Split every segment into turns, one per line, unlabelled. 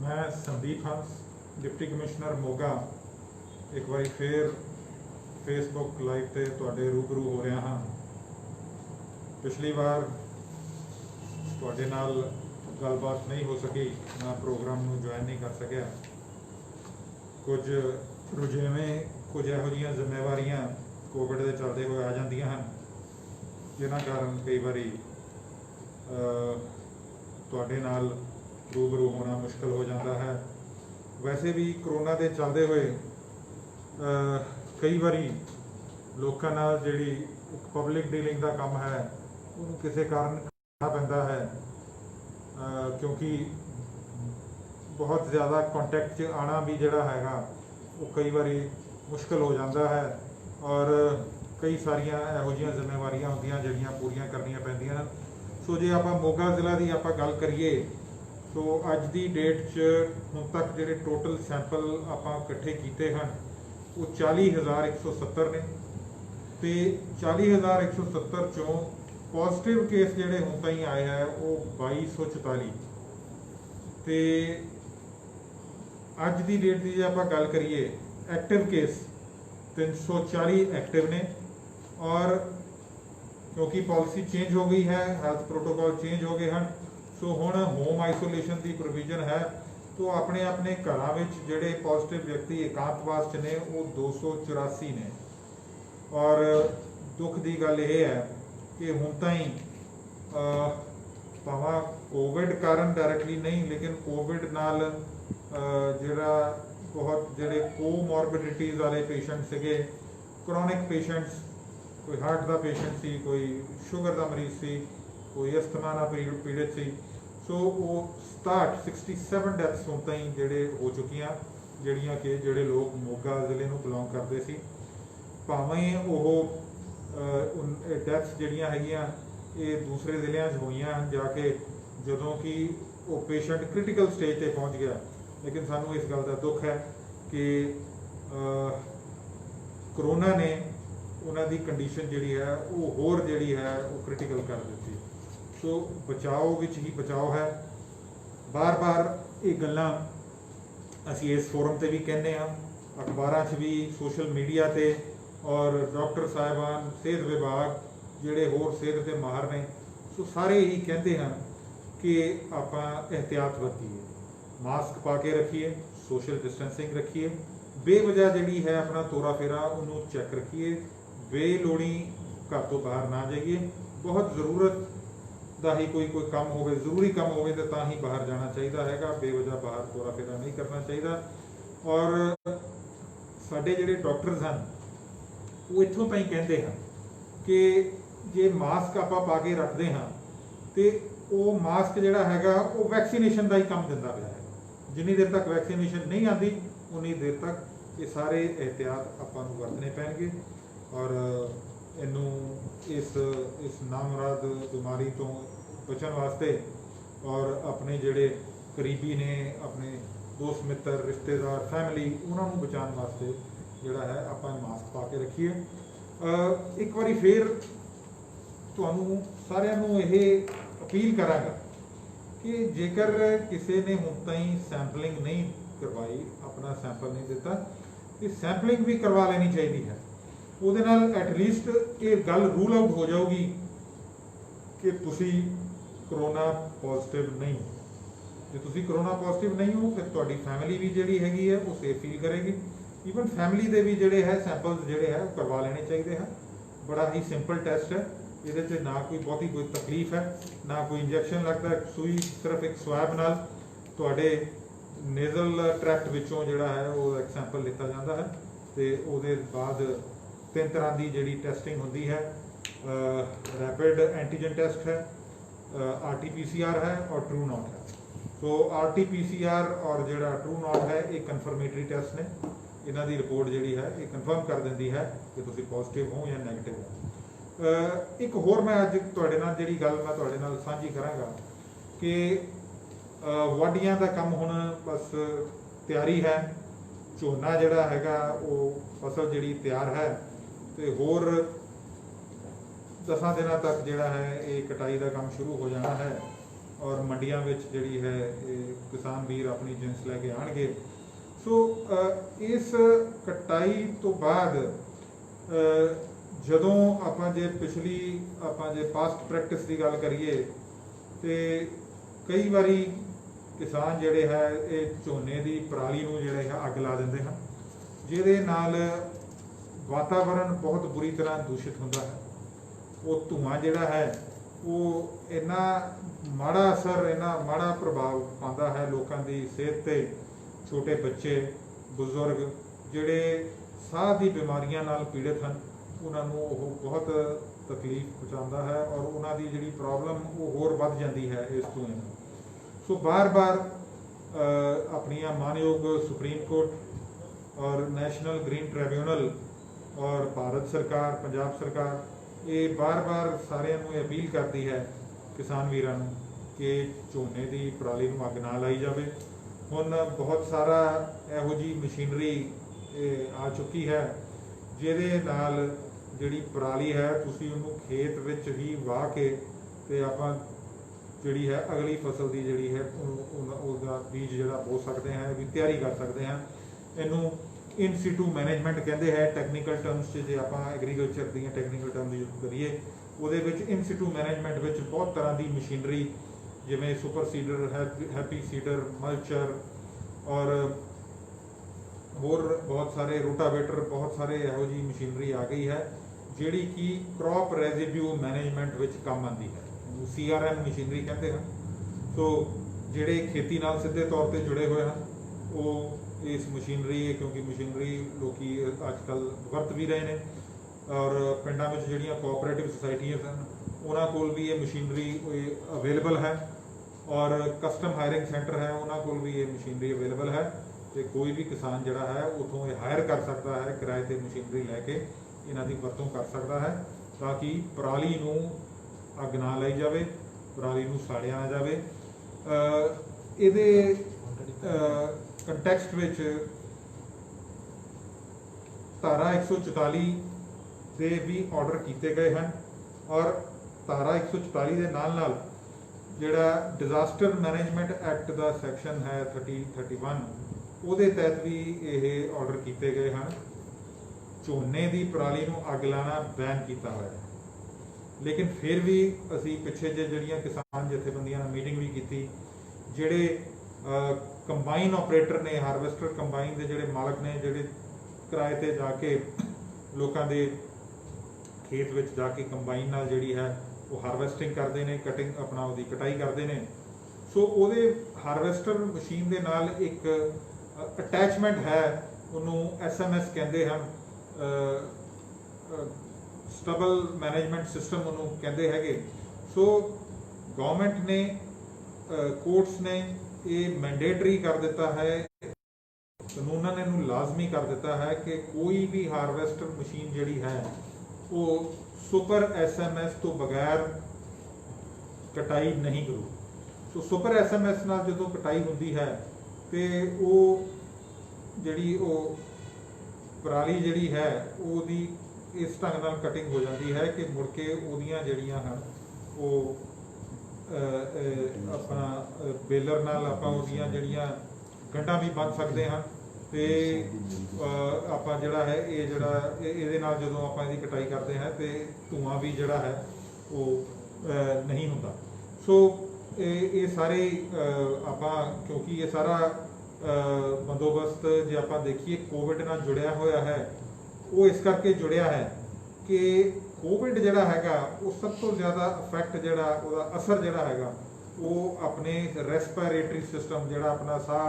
मैं संदीप हंस deputy commissioner Moga एक बार फिर फेसबुक लाइव ते तुहाडे रूबरू हो रहा हाँ। पिछली बार तुहाडे नाल गलबात नहीं हो सकी, मैं प्रोग्राम नूं ज्वाइन नहीं कर सकिया। कुछ रुझेवें कुछ इहो जिहियां जिम्मेवारियां कोविड के चलते हुए आ जांदियां हन, जिन्हां कारण कई बारी तुहाडे नाल रूबरू होना मुश्किल हो जाता है। वैसे भी कोरोना के चलते हुए कई बारी लोगों नाल जिहड़ी पब्लिक डीलिंग का काम है उन्होंने किसी कारण करना पैंदा है, क्योंकि बहुत ज़्यादा कॉन्टैक्ट च आना भी जिहड़ा हैगा वो कई बारी मुश्किल हो जाता है और कई सारिया इहो जिहियां जिम्मेवारियां होंदियां जिहड़ियां पूरियां करनियां पैंदियां। सो जे आपां मोगा जिला की आपां गल करिए तो अज की डेट च हुण तक जिहड़े टोटल सैंपल आपां इकट्ठे कीते हैं वो 40,170 ने, तो 40,170 चों पॉजिटिव केस जिहड़े हुण ताईं आए हैं वो 2244। तो अज की डेट की जे आपां गल करिए एक्टिव केस 340 एक्टिव ने, और क्योंकि पॉलिसी चेंज हो गई है, हैल्थ प्रोटोकॉल चेंज हो गए हैं, सो हुण होम आइसोलेशन की प्रोविजन है। तो अपने अपने घरां विच जिहड़े पॉजिटिव व्यक्ति एकांतवास च ने वो 284 ने। और दुख की गल यह है कि हुण ताईं भावां कोविड कारण डायरैक्टली नहीं, लेकिन कोविड नाल जिहड़ा बहुत जिहड़े कोमॉर्बिडिटीज़ वाले पेशेंट सीगे, क्रॉनिक पेशेंट्स, कोई हार्ट का पेशेंट सी, कोई शुगर का मरीज सी, कोई अस्थमा नाल पीड़ित सी। सो वो 67 डेथ्स हुण ताईं जिहड़े हो चुकियां, जिहड़ियां कि जिहड़े लोग मोगा जिले नूं बिलोंग करते सी। भावें वो डेथ्स जिहड़ियां हैगियां ये दूसरे जिलिਆਂ 'ਚ होईयां जाके जदों कि वो पेशेंट क्रिटिकल स्टेज ते पहुँच गया, लेकिन सानू इस गल का दुख है कि करोना ने उन्हों की कंडीशन जिहड़ी है वो होर जिहड़ी है वो क्रिटिकल कर दी। सो बचाओ विच ही बचाओ है। बार बार ये गल्लां असीं इस फोरम ते भी कहने हाँ, अखबारां 'च भी, सोशल मीडिया ते, और डॉक्टर साहिबान, सेहत विभाग जिहड़े होर सेहत के माहर ने, सो सारे ही कहते हैं कि आपां एहतियात वरतीए, मास्क पा के रखिए, सोशल डिस्टेंसिंग रखिए, बेवजह जिहड़ी है अपना तोरा फेरा उन्होंने चैक रखिए, बेलोड़ी घर तो बाहर ना जाइए। बहुत ज़रूरत का ही कोई काम हो, जरूरी काम हो तो ही बाहर जाना चाहिए हैगा, बेवजह बाहर तोरा फेरा नहीं करना चाहिए। और साडे जिहड़े डॉक्टर्स हैं वो इत्थों ताईं कहते हैं कि जे मास्क आपां पा के रखते हैं तो वो मास्क जिहड़ा हैगा वो वैक्सीनेशन का ही काम दिंदा पिया है। जिन्नी देर तक वैक्सीनेशन नहीं आती उन्नी देर तक ये सारे एहतियात आपां नूं वरतने पैणगे और इनू इस नामुराद बीमारी तो बचन वास्ते और अपने जिहड़े करीबी ने, अपने दोस्त मित्र, रिश्तेदार, फैमिली, उन्होंने बचाने वास्ते जिहड़ा है आपां मास्क पा के रखिए। एक बारी फिर तुहानूं सारिआं नूं यह अपील करांगा कि जेकर किसी ने हुण ताईं सैंपलिंग नहीं करवाई, अपना सैंपल नहीं दिता, तो सैंपलिंग भी करवा लेनी चाहिए है। ਉਹਦੇ ਨਾਲ एटलीस्ट ये गल रूल आउट हो जाऊगी कि तुसी करोना पॉजिटिव नहीं हो। जो तुसी करोना पॉजिटिव नहीं हो फिर तुहाडी फैमिली भी जिहड़ी हैगी है वो सेफ फील करेगी। ईवन फैमिली दे भी जिहड़े है सैंपल्स जिहड़े है करवा लेने चाहिए हैं। बड़ा ही सिंपल टेस्ट है, ये ना कोई बहुती कोई तकलीफ है, ना कोई इंजैक्शन लगता है, सुई सिर्फ एक स्वैब नाल तुहाडे नेजल ट्रैक्ट विचों जिहड़ा है वो एक सैंपल लिता जाता है। तो उसदे बाद 3 तरह की जिहड़ी टैसटिंग होंदी है, रैपिड एंटीजन टेस्ट है, RT-PCR है और ट्रू नॉट है। तो RT-PCR और जिहड़ा ट्रू नॉट है ये कन्फर्मेटरी टेस्ट ने, इन्हां दी रिपोर्ट जिहड़ी है ये कन्फर्म कर दिंदी है कि तुसीं पॉजिटिव हो या नैगेटिव हो। एक होर मैं अज तुहाडे नाल जिहड़ी गल मैं तुहाडे नाल साझी करांगा कि वाढियां दा काम हुण बस तैयारी है, झोना जिहड़ा हैगा वो फसल जिहड़ी तैयार है, तो होर 10 दिनों तक जिहड़ा है ये कटाई का काम शुरू हो जाना है। और मंडियां विच जिहड़ी है किसान वीर अपनी जिनस लैके आउणगे। सो इस कटाई तो बाद जदों आपां जे पिछली आपां जे पास्ट प्रैक्टिस की गल करिए तो कई बारी किसान जिहड़े है ये झोने की पराली नूं जिहड़े है अग ला दिंदे हैं, जिहदे नाल वातावरण बहुत बुरी तरह दूषित होंदा है। वो धुआं जिहड़ा है वो इन्ना माड़ा असर, इन्ना माड़ा प्रभाव पाता है लोगों की सेहत पे। छोटे बच्चे, बुजुर्ग जिहड़े साह की बीमारियां नाल पीड़ित हैं, उन्होंने वो बहुत तकलीफ पहुँचाता है और उन्होंने जिहड़ी प्रॉब्लम वो होर वध जाती है इस धुएं नाल। सो बार बार अपनियां मानयोग सुप्रीम कोर्ट और नैशनल ग्रीन ट्रिब्यूनल और भारत सरकार, पंजाब सरकार ये बार बार सारिਆਂ ਨੂੰ अपील करती है किसान वीरां ਨੂੰ कि झोने की पराली ਨੂੰ अग ना लाई जाए। हुण बहुत सारा इहो जी मशीनरी आ चुकी है जिहदे नाल जिहड़ी पराली है तुसीं उहनूं खेत विच ही वाह के ते आपां जिहड़ी है अगली फसल की जिहड़ी है उसका बीज जिहड़ा बो सकते हैं, भी तैयारी कर सकते हैं। इहनूं इन सीटू मैनेजमेंट कहते हैं टैक्नीकल टर्म्स च। जे आपां एग्रीकल्चर दी टैक्नीकल टर्म यूज करिए उहदे विच इन सीटू मैनेजमेंट विच बहुत तरह की मशीनरी जिवें super seeder, happy seeder, mulcher और होर बहुत सारे रोटावेटर, बहुत सारे इहो जी मशीनरी आ गई है जिहड़ी कि क्रॉप रेजिड्यू मैनेजमेंट विच काम आती है। CRM मशीनरी कहते हैं। सो जिहड़े खेती नाल सीधे तौर पर जुड़े हुए हैं वो इस मशीनरी, क्योंकि मशीनरी लोग अजकल वरत भी रहे हैं और पिंडां विच जिहड़ियां कोऑपरेटिव सोसाइटियां हैं उन्हां कोल भी ये मशीनरी अवेलेबल है और कस्टम हायरिंग सेंटर है उन्हां कोल भी ये मशीनरी अवेलेबल है। तो कोई भी किसान जिहड़ा है उतों ये हायर कर सकता है, किराए ते मशीनरी लैके इन्हां दी वरतों कर सकता है ताकि पराली नूं अग ना लाई जाए, पराली नूं साड़िया ना जाए। इहदे कंटैक्सट विच धारा 144 दे भी ऑर्डर किए गए हैं और धारा 144 के नाल जिहड़ा डिजास्टर मैनेजमेंट एक्ट का सैक्शन है 30-31 ਉਹਦੇ तहत भी ये ऑर्डर किए गए हैं। झोने की पराली नूं अग लाना बैन किया हुआ है, लेकिन फिर भी असी पिछे जे जिहड़ियां किसान जथेबंदियां नाल मीटिंग भी की, जिहड़े कंबाइन ऑपरेटर ने, हारवेस्टर कंबाइन के जिहड़े मालक ने, जिहड़े किराए ते जाके लोगों के खेत विच जाके कंबाइन नाल जिहड़ी है वो हारवेस्टिंग करते हैं, कटिंग अपना उसकी कटाई करते हैं। सो ਉਹਦੇ हारवेस्टर मशीन के नाल एक अटैचमेंट है, उन्होंने SMS कहते हैं, स्टबल मैनेजमेंट सिस्टम उन्होंने कहते हैं। सो गवर्नमेंट ने, कोर्ट्स ने ये मैंडेटरी कर दिता है, कानूनन इनू लाजमी कर दिता है कि कोई भी हारवेस्टर मशीन जिहड़ी है वो सुपर SMS तो बगैर कटाई नहीं करू। सो सुपर SMS नाल जो कटाई होंदी है तो वो जिहड़ी वो पराली जिहड़ी है ओदी इस ढंग नाल कटिंग हो जाती है कि मुड़ के ओदियां जिहड़ियां हैं वो अपना बेलर नाल आपां ओदियां जिहड़ियां गंढां भी बन सकते हैं तो आपां जिहड़ा है ये जिहड़ा इहदे नाल जदों आपां इहदी कटाई करते हैं तो धुआं भी जिहड़ा है वो नहीं हुंदा। सो ये सारे आपां क्योंकि ये सारा बंदोबस्त जे आपां देखिए कोविड नाल जुड़िया होया है, वो इस करके जुड़िया है कि कोविड जिहड़ा हैगा वो सब तो ज़्यादा इफैक्ट जिहड़ा उहदा असर जिहड़ा हैगा वो अपने रेस्पिरेटरी सिस्टम जिहड़ा अपना साह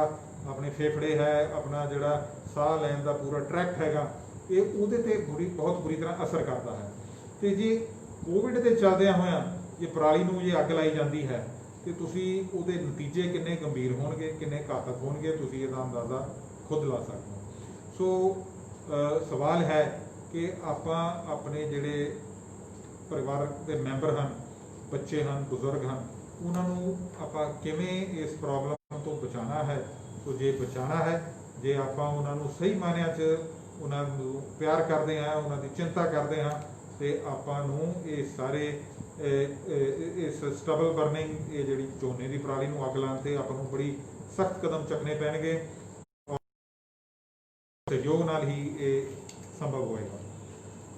अपने फेफड़े है, अपना जिहड़ा साह लैन का पूरा ट्रैक्ट हैगा ये उहदे ते बहुत बुरी तरह असर करता है। तो जे कोविड के चलदियां होया जे पराली नूं जे अग लाई जाती है तो तुसी उहदे नतीजे किन्ने गंभीर होणगे, किन्ने घातक होणगे, तुसी इहदा अंदाज़ा खुद ला सकते हो। सो सवाल है कि आपां अपने जिहड़े परिवार के मैंबर हैं, बच्चे हैं, बुजुर्ग हैं, उन्होंने आपां किवें इस प्रॉब्लम तो बचाना है। तो जे बचाना है, जे आपां उन्होंने सही मायनिਆਂ 'ਚ उन्होंने प्यार करते हैं, उन्होंने चिंता करते हैं ਤੇ ਆਪਾਂ ਨੂੰ ਇਹ ਸਾਰੇ ਇਸ ਸਟਬਲ ਬਰਨਿੰਗ, ਇਹ ਜਿਹੜੀ ਝੋਨੇ ਦੀ ਪਰਾਲੀ ਨੂੰ ਅੱਗ ਲਾਉਣ ਤੇ ਆਪਾਂ ਨੂੰ ਬੜੀ ਸਖਤ ਕਦਮ ਚੱਕਣੇ ਪੈਣਗੇ, ਔਰ ਸਹਿਯੋਗ ਨਾਲ ਹੀ ਇਹ ਸੰਭਵ ਹੋਏਗਾ।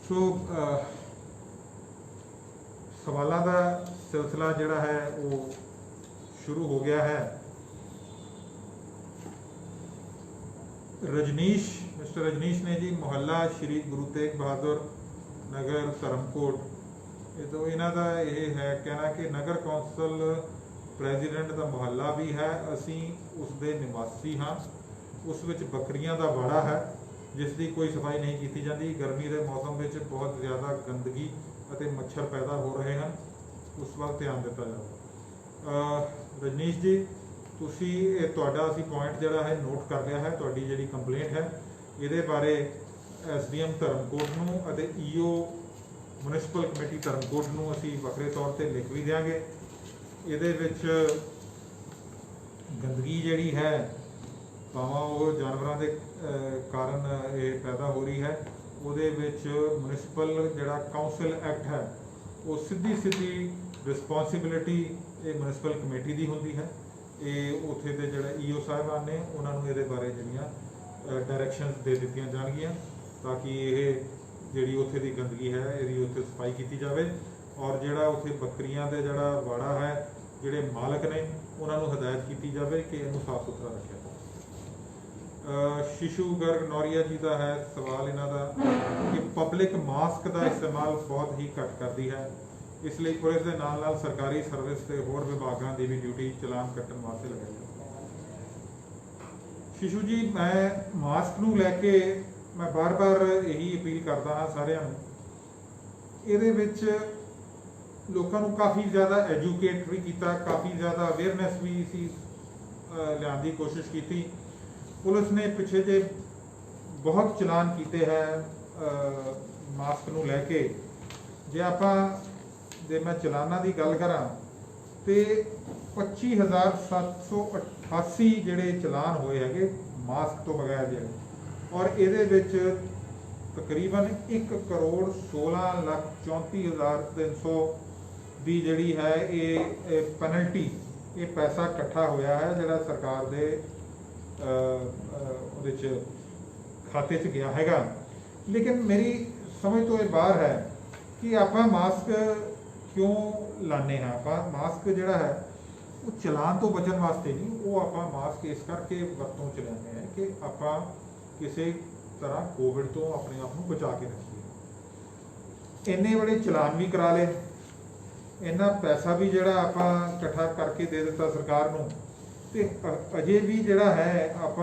ਸੋ ਸਵਾਲਾਂ ਦਾ ਸਿਲਸਿਲਾ ਜਿਹੜਾ ਹੈ ਉਹ ਸ਼ੁਰੂ ਹੋ ਗਿਆ ਹੈ। मिस्टर रजनीश ने जी मोहल्ला श्री गुरु तेग बहादुर नगर धर्मकोट, तो इन्हों का यह है कहना कि नगर कौंसल प्रेजिडेंट का मोहल्ला भी है, असी उसके निवासी हाँ, उस विच बकरियां का वाड़ा है जिसकी कोई सफाई नहीं की जाती। गर्मी के मौसम में बहुत ज़्यादा गंदगी और मच्छर पैदा हो रहे हैं, उस वक्त ध्यान दिता जाए। रजनीश जी तुसी तुहाडा असी पॉइंट जिहड़ा है नोट कर लिया है, तुहाडी जिहड़ी कंप्लेंट है इहदे बारे SDM धर्मकोट नूं अते EO म्युनिसिपल कमेटी धर्मकोट नूं असी वखरे तौर ते लिख भी देंगे। इहदे विच गंदगी जिहड़ी है भावां वो जानवरां दे कारण ये पैदा हो रही है, उहदे विच म्युनिसिपल जिहड़ा काउंसिल एक्ट है वो सीधी रिस्पॉन्सिबिलिटी ये म्युनिसिपल कमेटी दी हुंदी है। ये उत्थे दे जिहड़े EO साहिबान ने उन्होंने इहदे बारे जिहड़ियां डायरैक्शनस दे दित्तियां जाणगियां ताकि ये जिहड़ी उत्थे दी गंदगी है इहदी उत्थे सफाई की जाए, और जिहड़ा उत्थे बकरियां दे जिहड़ा वाड़ा है जिहड़े मालक ने उन्होंने हदायत की जाए कि इहनूं साफ सुथरा रखिया जाए। शिशु गर्ग नौरिया जी का है सवाल इन्हां दा कि पब्लिक मास्क का इस्तेमाल बहुत ही घट करती है, इसलिए पुलिस के नाल नाल सरकारी सर्विस से होर विभागों की भी ड्यूटी चलान कट्टण वास्ते लगाई जाए। शिशु जी मैं मास्क नूं लैके मैं बार बार यही अपील करता हाँ सारिਆਂ ਨੂੰ, ਇਹਦੇ ਵਿੱਚ ਲੋਕਾਂ ਨੂੰ काफ़ी ज़्यादा एजुकेट भी किया, काफ़ी ज़्यादा अवेयरनैस भी इसी लियाउण दी कोशिश की। पुलिस ने पिछे जे बहुत चलान किए हैं मास्क नूं लैके। जे आपां जे मैं चलाना की गल करा तो 25,788 जिहड़े चलान होए हैगे मास्क तो बगैर जिहड़े, और इहदे विच तकरीबन 1,16,34,300 की जिहड़ी है ये पेनल्टी, ये पैसा इकट्ठा होया है जिहड़ा सरकार दे उहदे च खाते च गया हैगा। लेकिन मेरी समझ तो ये बाहर है कि आपां मास्क क्यों लाने हैं। आप मास्क जिहड़ा है वो चलान तो बचन वास्ते नहीं, वो आप मास्क इस करके वरतों च लैंदे हैं कि आप किसी तरह कोविड तो अपने आप को बचा के रखिए। इन्ने बड़े चलान भी करा ले, इन्ना पैसा भी जिहड़ा आप इकट्ठा करके दे दिता सरकार नूं, ते अजे भी जिहड़ा है आप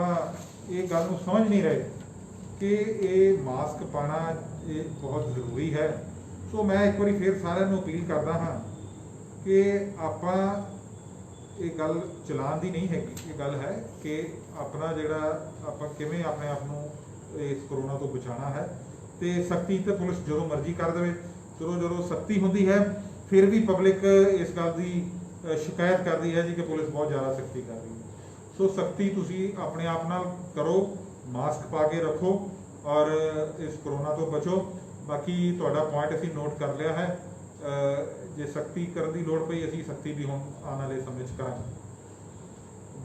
ये गल नूं समझ नहीं रहे कि ये मास्क पाना ये बहुत ज़रूरी है। सो मैं एक बार फिर सारिਆਂ ਨੂੰ अपील करता हाँ कि आप ये गल चलान की नहीं हैगी, ये गल है कि अपना जिहड़ा आप किवें अपने आप नूं इस कोरोना तो बचाना है। तो सख्ती तो पुलिस जो मर्जी कर दे, चलो जो सख्ती होंदी है फिर भी पब्लिक इस गल की शिकायत करती है जी कि पुलिस बहुत ज़्यादा सख्ती कर रही है। सो सख्ती तुसी अपने आप नाल करो, मास्क पा के रखो और इस कोरोना तो बचो। बाकी तुहाडा पॉइंट असीं नोट कर लिया है, जे सख्ती करने की लोड़ पई असीं सख्ती भी हुण आने वाले समय च करांगे।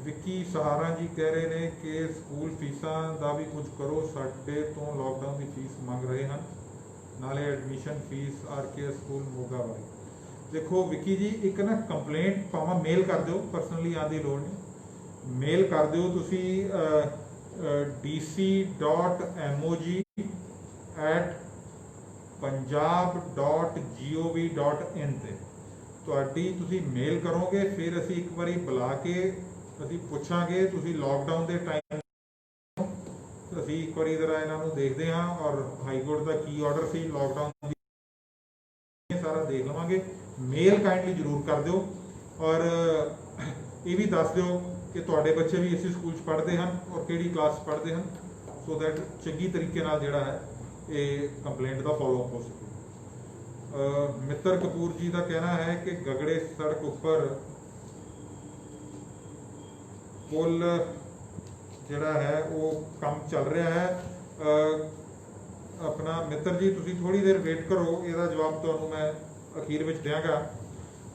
विक्की सहारा जी कह रहे हैं कि स्कूल फीसां का भी कुछ करो, साडे तो लॉकडाउन की फीस मंग रहे हैं, नाले admission fees RK school Moga वाली। देखो विक्की जी एक ना कंप्लेंट भावें मेल कर दो, परसनली आने की लोड़ नहीं, मेल कर दो तुसीं dc.mog@punjab.gov.in ते तुहाडी तुसीं मेल करोगे, फिर असीं एक बारी बुला के असीं पुछांगे तुसीं लॉकडाउन के टाइम असीं एक बारी जरा इन्हां नूं देखदे हां और हाईकोर्ट का की ऑर्डर सी लॉकडाउन सारा देख लवांगे। मेल काइंडली जरूर कर दिओ और ये भी दस दिओ कि तुहाडे बच्चे भी इसी स्कूल पढ़ते हैं और किहड़ी क्लास पढ़ते हैं, सो दैट चंगी तरीके नाल जिहड़ा है ये कंप्लेंट का फॉलोअप हो सके। मित्र कपूर जी का कहना है कि गगड़े सड़क उपर पुल जिहड़ा है वो काम चल रहा है, ਆਪਣਾ ਮਿੱਤਰ ਜੀ ਤੁਸੀਂ ਥੋੜੀ ਦੇਰ ਵੇਟ ਕਰੋ, ਇਹਦਾ ਜਵਾਬ ਤੁਹਾਨੂੰ ਮੈਂ ਅਖੀਰ ਵਿੱਚ ਦਿਆਂਗਾ।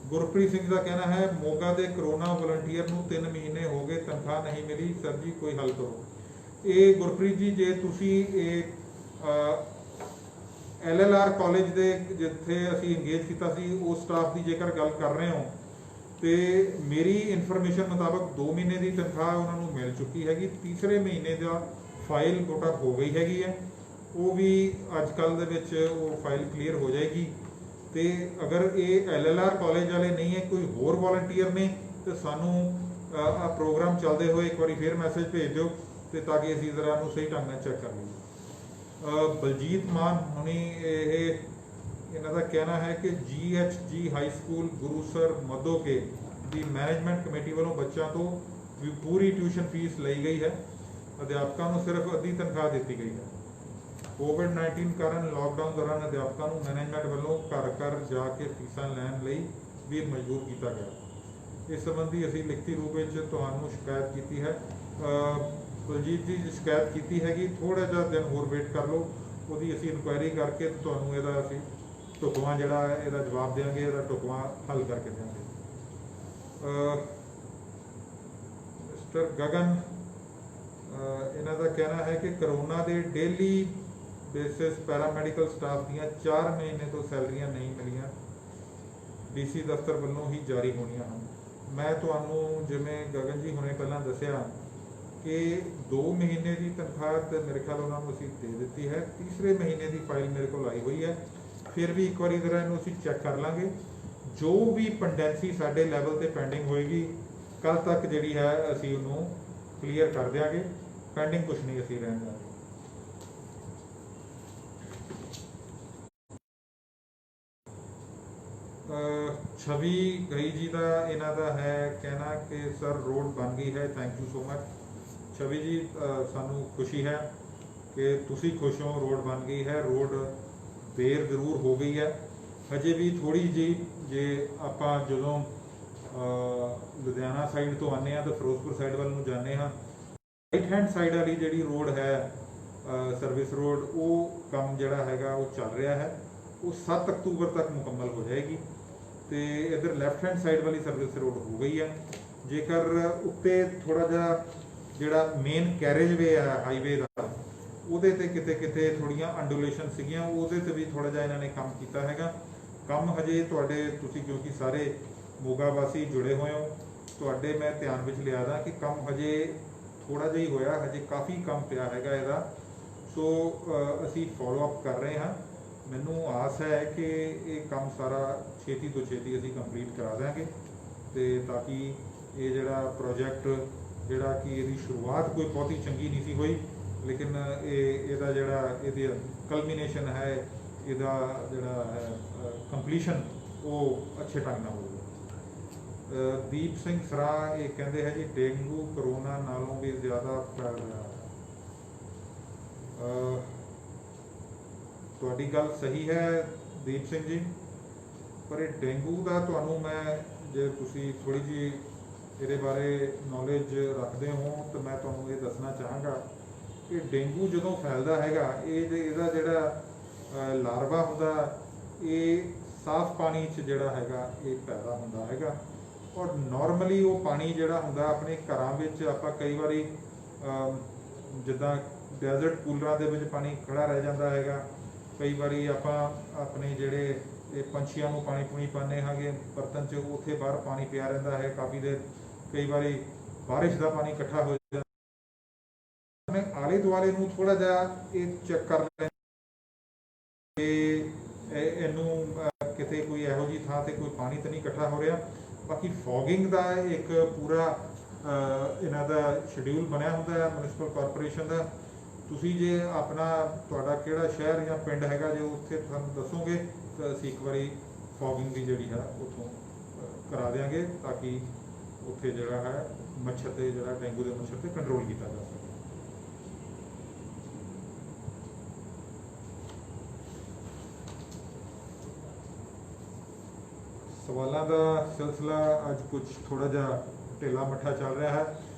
ਗੁਰਪ੍ਰੀਤ ਸਿੰਘ ਦਾ ਕਹਿਣਾ ਹੈ ਮੋਗਾ ਦੇ ਕਰੋਨਾ ਵਲੰਟੀਅਰ ਨੂੰ 3 ਮਹੀਨੇ ਹੋ ਗਏ ਤਨਖਾਹ ਨਹੀਂ ਮਿਲੀ, ਸਰ ਜੀ ਕੋਈ ਹੱਲ ਕਰੋ। ਇਹ ਗੁਰਪ੍ਰੀਤ ਜੀ ਜੇ ਤੁਸੀਂ ਇਹ LLR ਕਾਲਜ ਦੇ ਜਿੱਥੇ ਅਸੀਂ ਇੰਗੇਜ ਕੀਤਾ ਸੀ ਉਸ ਸਟਾਫ ਦੀ ਜੇਕਰ ਗੱਲ ਕਰ ਰਹੇ ਹੋ ਤੇ ਮੇਰੀ ਇਨਫੋਰਮੇਸ਼ਨ ਮੁਤਾਬਕ 2 ਮਹੀਨੇ ਦੀ ਤਨਖਾਹ ਉਹਨਾਂ ਨੂੰ ਮਿਲ ਚੁੱਕੀ ਹੈਗੀ। ਤੀਸਰੇ ਮਹੀਨੇ ਦਾ ਫਾਈਲ ਟੋਟਲ ਹੋ ਗਈ ਹੈਗੀ ਹੈ, ਉਹ ਵੀ ਅੱਜ ਕੱਲ੍ਹ ਦੇ ਵਿੱਚ ਉਹ ਫਾਈਲ ਕਲੀਅਰ ਹੋ ਜਾਏਗੀ। ਤੇ ਅਗਰ ਇਹ LLR ਕਾਲਜ ਵਾਲੇ ਨਹੀਂ ਹੈ, ਕੋਈ ਹੋਰ ਵੋਲੰਟੀਅਰ ਨੇ, ਤੇ ਸਾਨੂੰ ਆ ਪ੍ਰੋਗਰਾਮ ਚੱਲਦੇ ਹੋਏ ਇੱਕ ਵਾਰੀ ਫਿਰ ਮੈਸੇਜ ਭੇਜ ਦਿਓ ਤੇ ਤਾਂ ਕਿ ਅਸੀਂ ਜ਼ਰਾ ਨੂੰ ਸਹੀ ਢੰਗ ਨਾਲ ਚੈੱਕ ਕਰ ਲਈਏ। ਬਲਜੀਤ ਮਾਨ ਹੁਣੀ ਇਹਨਾਂ ਦਾ ਕਹਿਣਾ ਹੈ ਕਿ GHG ਹਾਈ ਸਕੂਲ ਗੁਰੂਸਰ ਮਦੋਕੇ ਦੀ ਮੈਨੇਜਮੈਂਟ ਕਮੇਟੀ ਵੱਲੋਂ ਬੱਚਿਆਂ ਤੋਂ ਵੀ ਪੂਰੀ ਟਿਊਸ਼ਨ ਫੀਸ ਲਈ ਗਈ ਹੈ, ਅਧਿਆਪਕਾਂ ਨੂੰ ਸਿਰਫ ਅੱਧੀ ਤਨਖਾਹ ਦਿੱਤੀ ਗਈ ਹੈ। COVID-19 ਕਾਰਨ ਲਾਕਡਾਊਨ ਦੌਰਾਨ ਅਧਿਆਪਕਾਂ ਨੂੰ ਮੈਨੇਜਮੈਂਟ ਵੱਲੋਂ ਘਰ ਘਰ ਜਾ ਕੇ ਫੀਸਾਂ ਲੈਣ ਲਈ ਵੀ ਮਜਬੂਰ ਕੀਤਾ ਗਿਆ। ਇਸ ਸੰਬੰਧੀ ਅਸੀਂ ਲਿਖਤੀ ਰੂਪ ਵਿੱਚ ਤੁਹਾਨੂੰ ਸ਼ਿਕਾਇਤ ਕੀਤੀ ਹੈ। ਬਲਜੀਤ ਜੀ ਸ਼ਿਕਾਇਤ ਕੀਤੀ ਹੈਗੀ, ਥੋੜਾ ਜਿਹਾ ਦਿਨ ਹੋਰ ਵੇਟ ਕਰ ਲਓ, ਉਹਦੀ ਅਸੀਂ ਇਨਕੁਆਇਰੀ ਕਰਕੇ ਤੁਹਾਨੂੰ ਇਹਦਾ ਅਸੀਂ ਢੁਕਵਾਂ ਜਿਹੜਾ ਹੈ ਇਹਦਾ ਜਵਾਬ ਦੇਵਾਂਗੇ, ਇਹਦਾ ਢੁਕਵਾਂ ਹੱਲ ਕਰਕੇ ਦੇਵਾਂਗੇ। ਮਿਸਟਰ ਗਗਨ ਇਹਨਾਂ ਦਾ ਕਹਿਣਾ ਹੈ ਕਿ ਕਰੋਨਾ ਦੇ ਡੇਲੀ ਬੇਸਿਸ ਪੈਰਾਮੈਡੀਕਲ ਸਟਾਫ ਦੀਆਂ 4 ਮਹੀਨੇ ਤੋਂ ਸੈਲਰੀਆਂ ਨਹੀਂ ਮਿਲੀਆਂ, DC ਦਫ਼ਤਰ ਵੱਲੋਂ ਹੀ ਜਾਰੀ ਹੋਣੀਆਂ ਹਨ। ਮੈਂ ਤੁਹਾਨੂੰ ਜਿਵੇਂ ਗਗਨ ਜੀ ਹੁਣੇ ਪਹਿਲਾਂ ਦੱਸਿਆ ਕਿ 2 ਮਹੀਨੇ ਦੀ ਤਨਖਾਹ ਤੇ ਮੇਰੇ ਖਿਆਲ ਉਹਨਾਂ ਨੂੰ ਅਸੀਂ ਦੇ ਦਿੱਤੀ ਹੈ। ਤੀਸਰੇ ਮਹੀਨੇ ਦੀ ਫਾਈਲ ਮੇਰੇ ਕੋਲ ਆਈ ਹੋਈ ਹੈ, ਫਿਰ ਵੀ ਇੱਕ ਵਾਰੀ ਜ਼ਰਾ ਇਹਨੂੰ ਅਸੀਂ ਚੈੱਕ ਕਰ ਲਾਂਗੇ। ਜੋ ਵੀ ਪੈਂਡੈਂਸੀ ਸਾਡੇ ਲੈਵਲ ਤੇ ਪੈਂਡਿੰਗ ਹੋਏਗੀ ਕੱਲ ਤੱਕ ਜਿਹੜੀ ਹੈ ਅਸੀਂ ਉਹਨੂੰ ਕਲੀਅਰ ਕਰ ਦਿਆਂਗੇ। ਪੈਂਡਿੰਗ ਕੁਛ ਨਹੀਂ ਅਸੀਂ ਰਹਿਣ ਦਿਆਂਗੇ। ਛਵੀ ਗਈ ਜੀ ਦਾ ਇਹਨਾਂ ਦਾ ਹੈ ਕਹਿਣਾ ਕਿ ਸਰ ਰੋਡ ਬਣ ਗਈ ਹੈ, ਥੈਂਕ ਯੂ ਸੋ ਮਚ। ਛਵੀ ਜੀ ਸਾਨੂੰ ਖੁਸ਼ੀ ਹੈ ਕਿ ਤੁਸੀਂ ਖੁਸ਼ ਹੋ, ਰੋਡ ਬਣ ਗਈ ਹੈ। ਰੋਡ ਦੇਰ ਜ਼ਰੂਰ ਹੋ ਗਈ ਹੈ, ਹਜੇ ਵੀ ਥੋੜੀ ਜੀ। ਜੇ ਆਪਾਂ ਜਦੋਂ ਲੁਧਿਆਣਾ ਸਾਈਡ ਤੋਂ ਆਉਂਦੇ ਹਾਂ ਤਾਂ ਫਿਰੋਜ਼ਪੁਰ ਸਾਈਡ ਵੱਲ ਨੂੰ ਜਾਂਦੇ ਹਾਂ, ਰਾਈਟ ਹੈਂਡ ਸਾਈਡ ਵਾਲੀ ਜਿਹੜੀ ਰੋਡ ਹੈ ਸਰਵਿਸ ਰੋਡ, ਉਹ ਕੰਮ ਜਿਹੜਾ ਹੈਗਾ ਉਹ ਚੱਲ ਰਿਹਾ ਹੈ, ਉਹ 7 ਅਕਤੂਬਰ ਤੱਕ ਮੁਕੰਮਲ ਹੋ ਜਾਏਗੀ। ਤੇ ਇਧਰ ਲੈਫਟ ਹੈਂਡ ਸਾਈਡ ਵਾਲੀ ਸਰਵਿਸ ਰੋਡ ਹੋ ਗਈ ਹੈ। ਜੇਕਰ ਉੱਤੇ ਥੋੜਾ ਜਿਹਾ ਜਿਹੜਾ ਮੇਨ ਕੈਰੇਜਵੇ ਹੈ ਹਾਈਵੇ ਦਾ, ਉਹਦੇ ਤੇ ਕਿਤੇ ਕਿਤੇ ਥੋੜੀਆਂ ਅੰਡੂਲੇਸ਼ਨ ਸੀਗੀਆਂ, ਉਹਦੇ ਤੇ ਵੀ ਥੋੜਾ ਜਿਹਾ ਇਹਨਾਂ ਨੇ ਕੰਮ ਕੀਤਾ ਹੈਗਾ। ਕੰਮ ਹਜੇ ਤੁਹਾਡੇ ਤੁਸੀਂ ਕਿਉਂਕਿ ਸਾਰੇ ਮੋਗਾ ਵਾਸੀ ਜੁੜੇ ਹੋਏ ਹੋ, ਤੁਹਾਡੇ ਮੈਂ ਧਿਆਨ ਵਿੱਚ ਲਿਆ ਦਾ ਕਿ ਕੰਮ ਹਜੇ ਥੋੜਾ ਜਿਹਾ ਹੀ ਹੋਇਆ, ਹਜੇ ਕਾਫੀ ਕੰਮ ਪਿਆ ਹੈਗਾ ਇਹਦਾ। ਸੋ ਅਸੀਂ ਫੋਲੋ ਅਪ ਕਰ ਰਹੇ ਹਾਂ। ਮੈਨੂੰ ਆਸ ਹੈ ਕਿ ਇਹ ਕੰਮ ਸਾਰਾ ਛੇਤੀ ਤੋਂ ਛੇਤੀ ਅਸੀਂ ਕੰਪਲੀਟ ਕਰਾ ਦਿਆਂਗੇ, ਤੇ ਤਾਂ ਕਿ ਇਹ ਜਿਹੜਾ ਪ੍ਰੋਜੈਕਟ ਜਿਹੜਾ ਕਿ ਇਹਦੀ ਸ਼ੁਰੂਆਤ ਕੋਈ ਬਹੁਤੀ ਚੰਗੀ ਨਹੀਂ ਸੀ ਹੋਈ, ਲੇਕਿਨ ਇਹਦਾ ਜਿਹੜਾ ਇਹਦੀ ਕਲਮੀਨੇਸ਼ਨ ਹੈ, ਇਹਦਾ ਜਿਹੜਾ ਹੈ ਕੰਪਲੀਸ਼ਨ, ਉਹ ਅੱਛੇ ਢੰਗ ਨਾਲ ਹੋਊਗਾ। ਦੀਪ ਸਿੰਘ ਸਰਾ ਇਹ ਕਹਿੰਦੇ ਹੈ ਜੀ ਡੇਂਗੂ ਕਰੋਨਾ ਨਾਲੋਂ ਵੀ ਜ਼ਿਆਦਾ ਫੈਲ ਰਿਹਾ ਹੈ। ਤੁਹਾਡੀ ਗੱਲ ਸਹੀ ਹੈ ਦੀਪ ਸਿੰਘ ਜੀ, ਪਰ ਇਹ ਡੇਂਗੂ ਦਾ ਤੁਹਾਨੂੰ ਮੈਂ, ਜੇ ਤੁਸੀਂ ਥੋੜੀ ਜਿਹੀ ਇਹਦੇ ਬਾਰੇ ਨੌਲੇਜ ਰੱਖਦੇ ਹੋ ਤਾਂ ਮੈਂ ਤੁਹਾਨੂੰ ਇਹ ਦੱਸਣਾ ਚਾਹਾਂਗਾ ਕਿ ਡੇਂਗੂ ਜਦੋਂ ਫੈਲਦਾ ਹੈਗਾ, ਇਹਦਾ ਜਿਹੜਾ ਲਾਰਵਾ ਹੁੰਦਾ ਇਹ ਸਾਫ਼ ਪਾਣੀ 'ਚ ਜਿਹੜਾ ਹੈਗਾ ਇਹ ਪੈਦਾ ਹੁੰਦਾ ਹੈਗਾ। ਔਰ ਨਾਰਮਲੀ ਉਹ ਪਾਣੀ ਜਿਹੜਾ ਹੁੰਦਾ ਆਪਣੇ ਘਰਾਂ ਵਿੱਚ ਆਪਾਂ ਕਈ ਵਾਰੀ ਜਿੱਦਾਂ ਡੈਜ਼ਰਟ ਕੂਲਰਾਂ ਦੇ ਵਿੱਚ ਪਾਣੀ ਖੜਾ ਰਹਿ ਜਾਂਦਾ ਹੈਗਾ, ਕਈ ਵਾਰੀ ਆਪਾਂ ਆਪਣੇ ਜਿਹੜੇ ਇਹ ਪੰਛੀਆਂ ਨੂੰ ਪਾਣੀ ਪੂਣੀ ਪਾਉਂਦੇ ਹੈਗੇ ਬਰਤਨ 'ਚ, ਉੱਥੇ ਬਾਹਰ ਪਾਣੀ ਪਿਆ ਰਹਿੰਦਾ ਹੈ ਕਾਫੀ ਦੇਰ, ਕਈ ਵਾਰੀ ਬਾਰਿਸ਼ ਦਾ ਪਾਣੀ ਇਕੱਠਾ ਹੋ ਜਾਂਦਾ। ਆਪਣੇ ਆਲੇ ਦੁਆਲੇ ਨੂੰ ਥੋੜਾ ਜਿਹਾ ਇਹ ਚੈੱਕ ਕਰ ਲੈਣ ਕਿ ਇਹਨੂੰ ਕਿਤੇ ਕੋਈ ਇਹੋ ਜਿਹੀ ਥਾਂ ਤੇ ਕੋਈ ਪਾਣੀ ਤਾਂ ਨਹੀਂ ਇਕੱਠਾ ਹੋ ਰਿਹਾ। ਬਾਕੀ ਫੋਗਿੰਗ ਦਾ ਇੱਕ ਪੂਰਾ ਇਹਨਾਂ ਦਾ ਸ਼ਡਿਊਲ ਬਣਿਆ ਹੁੰਦਾ ਹੈ ਮਿਊਨਿਸਪਲ ਕਾਰਪੋਰੇਸ਼ਨ ਦਾ। ਤੁਸੀਂ ਜੇ ਆਪਣਾ ਤੁਹਾਡਾ ਕਿਹੜਾ ਸ਼ਹਿਰ ਜਾਂ ਪਿੰਡ ਹੈਗਾ, ਜੇ ਉੱਥੇ ਤੁਹਾਨੂੰ ਦੱਸੋਗੇ ਤਾਂ ਅਸੀਂ ਇੱਕ ਵਾਰੀ ਫੋਗਿੰਗ ਦੀ ਜਿਹੜੀ ਹੈ ਉੱਥੋਂ ਕਰਾ ਦਿਆਂਗੇ, ਤਾਂ ਕਿ ਉੱਥੇ ਜਿਹੜਾ ਹੈ ਮੱਛਰ ਤੇ ਜਿਹੜਾ ਡੇਂਗੂ ਦੇ ਮੱਛਰ ਤੇ ਕੰਟਰੋਲ ਕੀਤਾ ਜਾ ਸਕੇ। ਸਵਾਲਾਂ ਦਾ ਸਿਲਸਿਲਾ ਅੱਜ ਕੁਝ ਥੋੜਾ ਜਿਹਾ ਢਿੱਲਾ ਮੱਠਾ ਚੱਲ ਰਿਹਾ ਹੈ,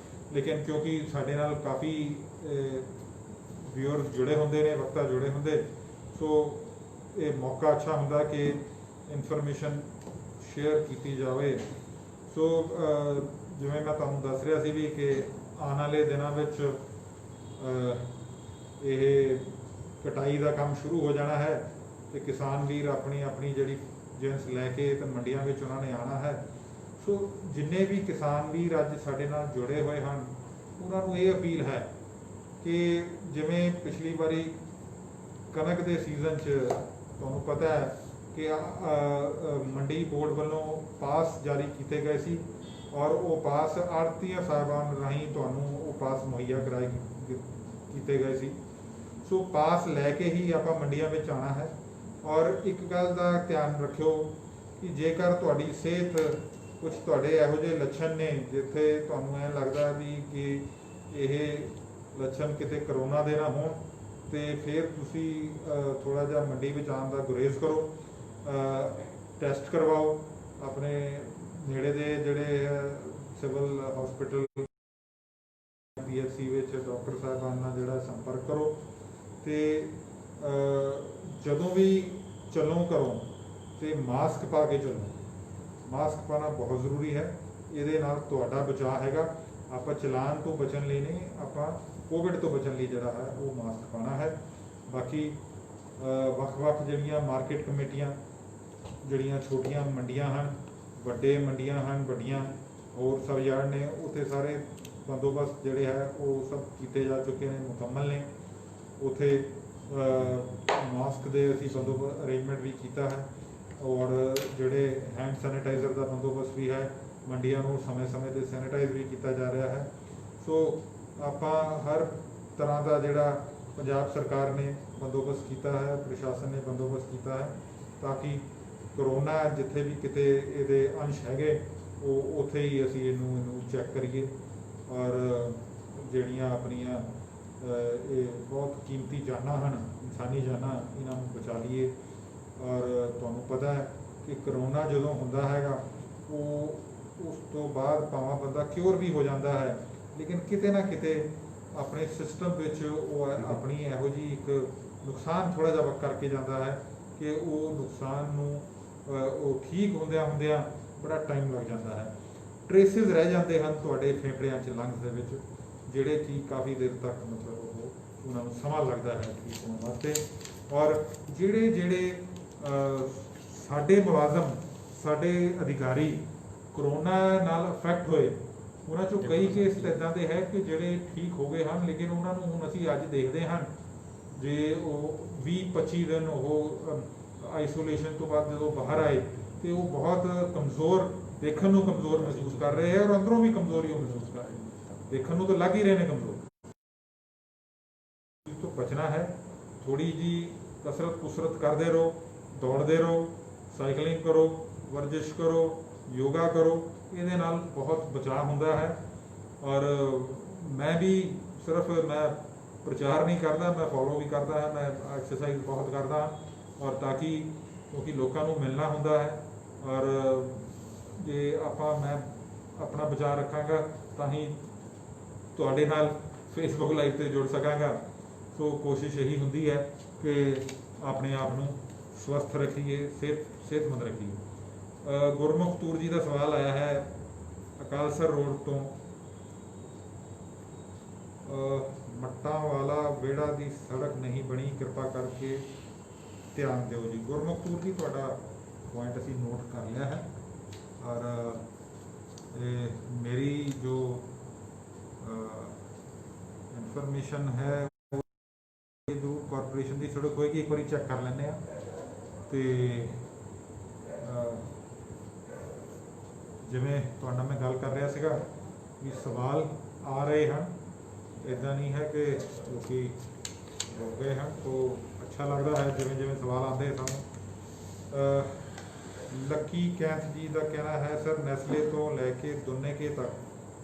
ਲੇਕਿਨ ਕਿਉਂਕਿ ਸਾਡੇ ਨਾਲ ਕਾਫੀ ਵਿਊਅਰਸ ਜੁੜੇ ਹੁੰਦੇ ਨੇ, ਵਕਤਾ ਜੁੜੇ ਹੁੰਦੇ, सो ये मौका अच्छा होंदा कि इनफॉर्मेशन शेयर की जाए। सो जिवें मैं तुहानूं दस रहा सी भी कि आने वाले दिनों में ये कटाई का काम शुरू हो जाना है, तो किसान वीर अपनी अपनी जिहड़ी जिनस लैके तो मंडियां विच उन्होंने आना है। सो जिन्ने भी किसान वीर अज साडे नाल जुड़े हुए हैं उन्होंने ये अपील है कि जिवें पिछली बारी कनक के सीजन तुहानूं पता है कि मंडी बोर्ड वालों पास जारी किए गए सी और वो पास आड़तीया साहबान राही तुहानूं वो पास मुहैया कराए किए गए सी। सो पास लैके ही आपां मंडियां विच आना है। और एक गल का ध्यान रखियो कि जेकर तुहाडी सेहत कुछ तुहाडे इहो जिहे लक्षण ने जिथे तुहानूं ऐ लगदा भी कि यह लक्षण किते करोना दे ना होण, तो फिर तुसी थोड़ा जिहा मंडी विच आउण दा गुरेज करो, टैसट करवाओ, अपने नेड़े दे जिहड़े सिविल हॉस्पिटल PHC विच डॉक्टर साहबान नाल जिहड़ा संपर्क करो। तो जदों भी चलो घरों तो मास्क पा के चलो, मास्क पाना बहुत जरूरी है। ये तुहाडा बचाव हैगा। आपां चलान तो बचन लई नहीं, आपां कोविड तो बचन लई जिहड़ा है वो मास्क पाना है। बाकी वख-वख जिहड़ियां मार्केट कमेटियां जिहड़ियां छोटियां मंडियां हैं, वड्डे मंडियां हैं, वड्डियां और सब यार्ड ने, उत्थे सारे बंदोबस्त जिहड़े है वो सब किए जा चुके हैं, मुकम्मल ने। उत्थे मास्क दे असीं बंदोबस्त अरेंजमेंट भी किया है और जिहड़े हैंड सैनिटाइज़र का बंदोबस्त भी है। मंडियां नूं समय समय पर सैनिटाइज भी किया जा रहा है। सो आपां हर तरह का जिहड़ा पंजाब सरकार ने बंदोबस्त किया है, प्रशासन ने बंदोबस्त किया है, ताकि करोना जिथे भी किते ये अंश हैगे वो उत्थे ही असीं इनू चैक करिए और जिहड़ियां अपनियां ये बहुत कीमती जाना हैं, इंसानी जाना, इन्हां नूं बचा लीए। और तुहानूं पता है कि करोना जदों हुंदा हैगा वो उस तो बाद भावां बंदा क्योर भी हो जाता है, लेकिन किते ना किते अपने सिस्टम विच वो अपनी इहो जी एक नुकसान थोड़ा जिहा करके जाता है कि वो नुकसान नूं वो ठीक होंदियां होंदियां बड़ा टाइम लग जाता है। ट्रेसिस रह जाते हैं तुहाडे फेफड़ियां च, लंग्स दे विच, जिहड़े कि काफ़ी देर तक मतलब वो उन्हां नूं समां लगता है ठीक होने वास्ते। और जिहड़े जिहड़े साडे मुलाजम, साडे अधिकारी करोना नाल अफैक्ट होए, उन्हां चों कई केस इदां दे है कि जिहड़े ठीक हो गए हैं, लेकिन उन्हां नूं हुण असीं अज देखदे हां जे वो 20-25 दिन वो आइसोलेशन तो बाद जो बाहर आए तो वो बहुत कमज़ोर, देखने को कमज़ोर महसूस कर रहे हैं और अंदरों भी कमज़ोरी महसूस कर रहे हैं, देखने को तो लग ही रहे हैं कमज़ोर। तो बचना है, थोड़ी जी कसरत कुसरत करते रहो, दौड़ते रहो, साइकिलिंग करो, वर्जिश करो, योगा करो, ये बहुत बचाव होंदा है। और मैं भी सिर्फ मैं प्रचार नहीं करता, मैं फॉलो भी करता है, मैं एक्सरसाइज बहुत करता, और ताकि क्योंकि लोगों को मिलना होंदा है और जे आपां मैं अपना बचाव रखांगा तो ही तुहाडे नाल फेसबुक लाइव पर जुड़ सकांगा। तो कोशिश यही होंदी है कि अपने आप को स्वस्थ रखिए, सेहतमंद रखिए। गुरमुख तूर जी का सवाल आया है अकालसर रोड तो, मट्टा वाला बेड़ा की सड़क नहीं बनी, कृपा करके ध्यान दो जी। गुरमुख तूर जी तुहाडा पॉइंट असीं नोट कर लिया है और मेरी जो इन्फॉर्मेशन है जो कॉरपोरेशन की सड़क होएगी एक बार चैक कर लैंदे आ। तो जिवें तुहाडे मैं गल कर रहा सीगा भी सवाल आ रहे हैं, इदा नहीं है कि लोग हो गए हैं, तो अच्छा लगता है जिवें जिवें सवाल आते हैं सानूं। लक्की कैंथ जी का कहना है सर नैसले तो लैके दुन्नेके तक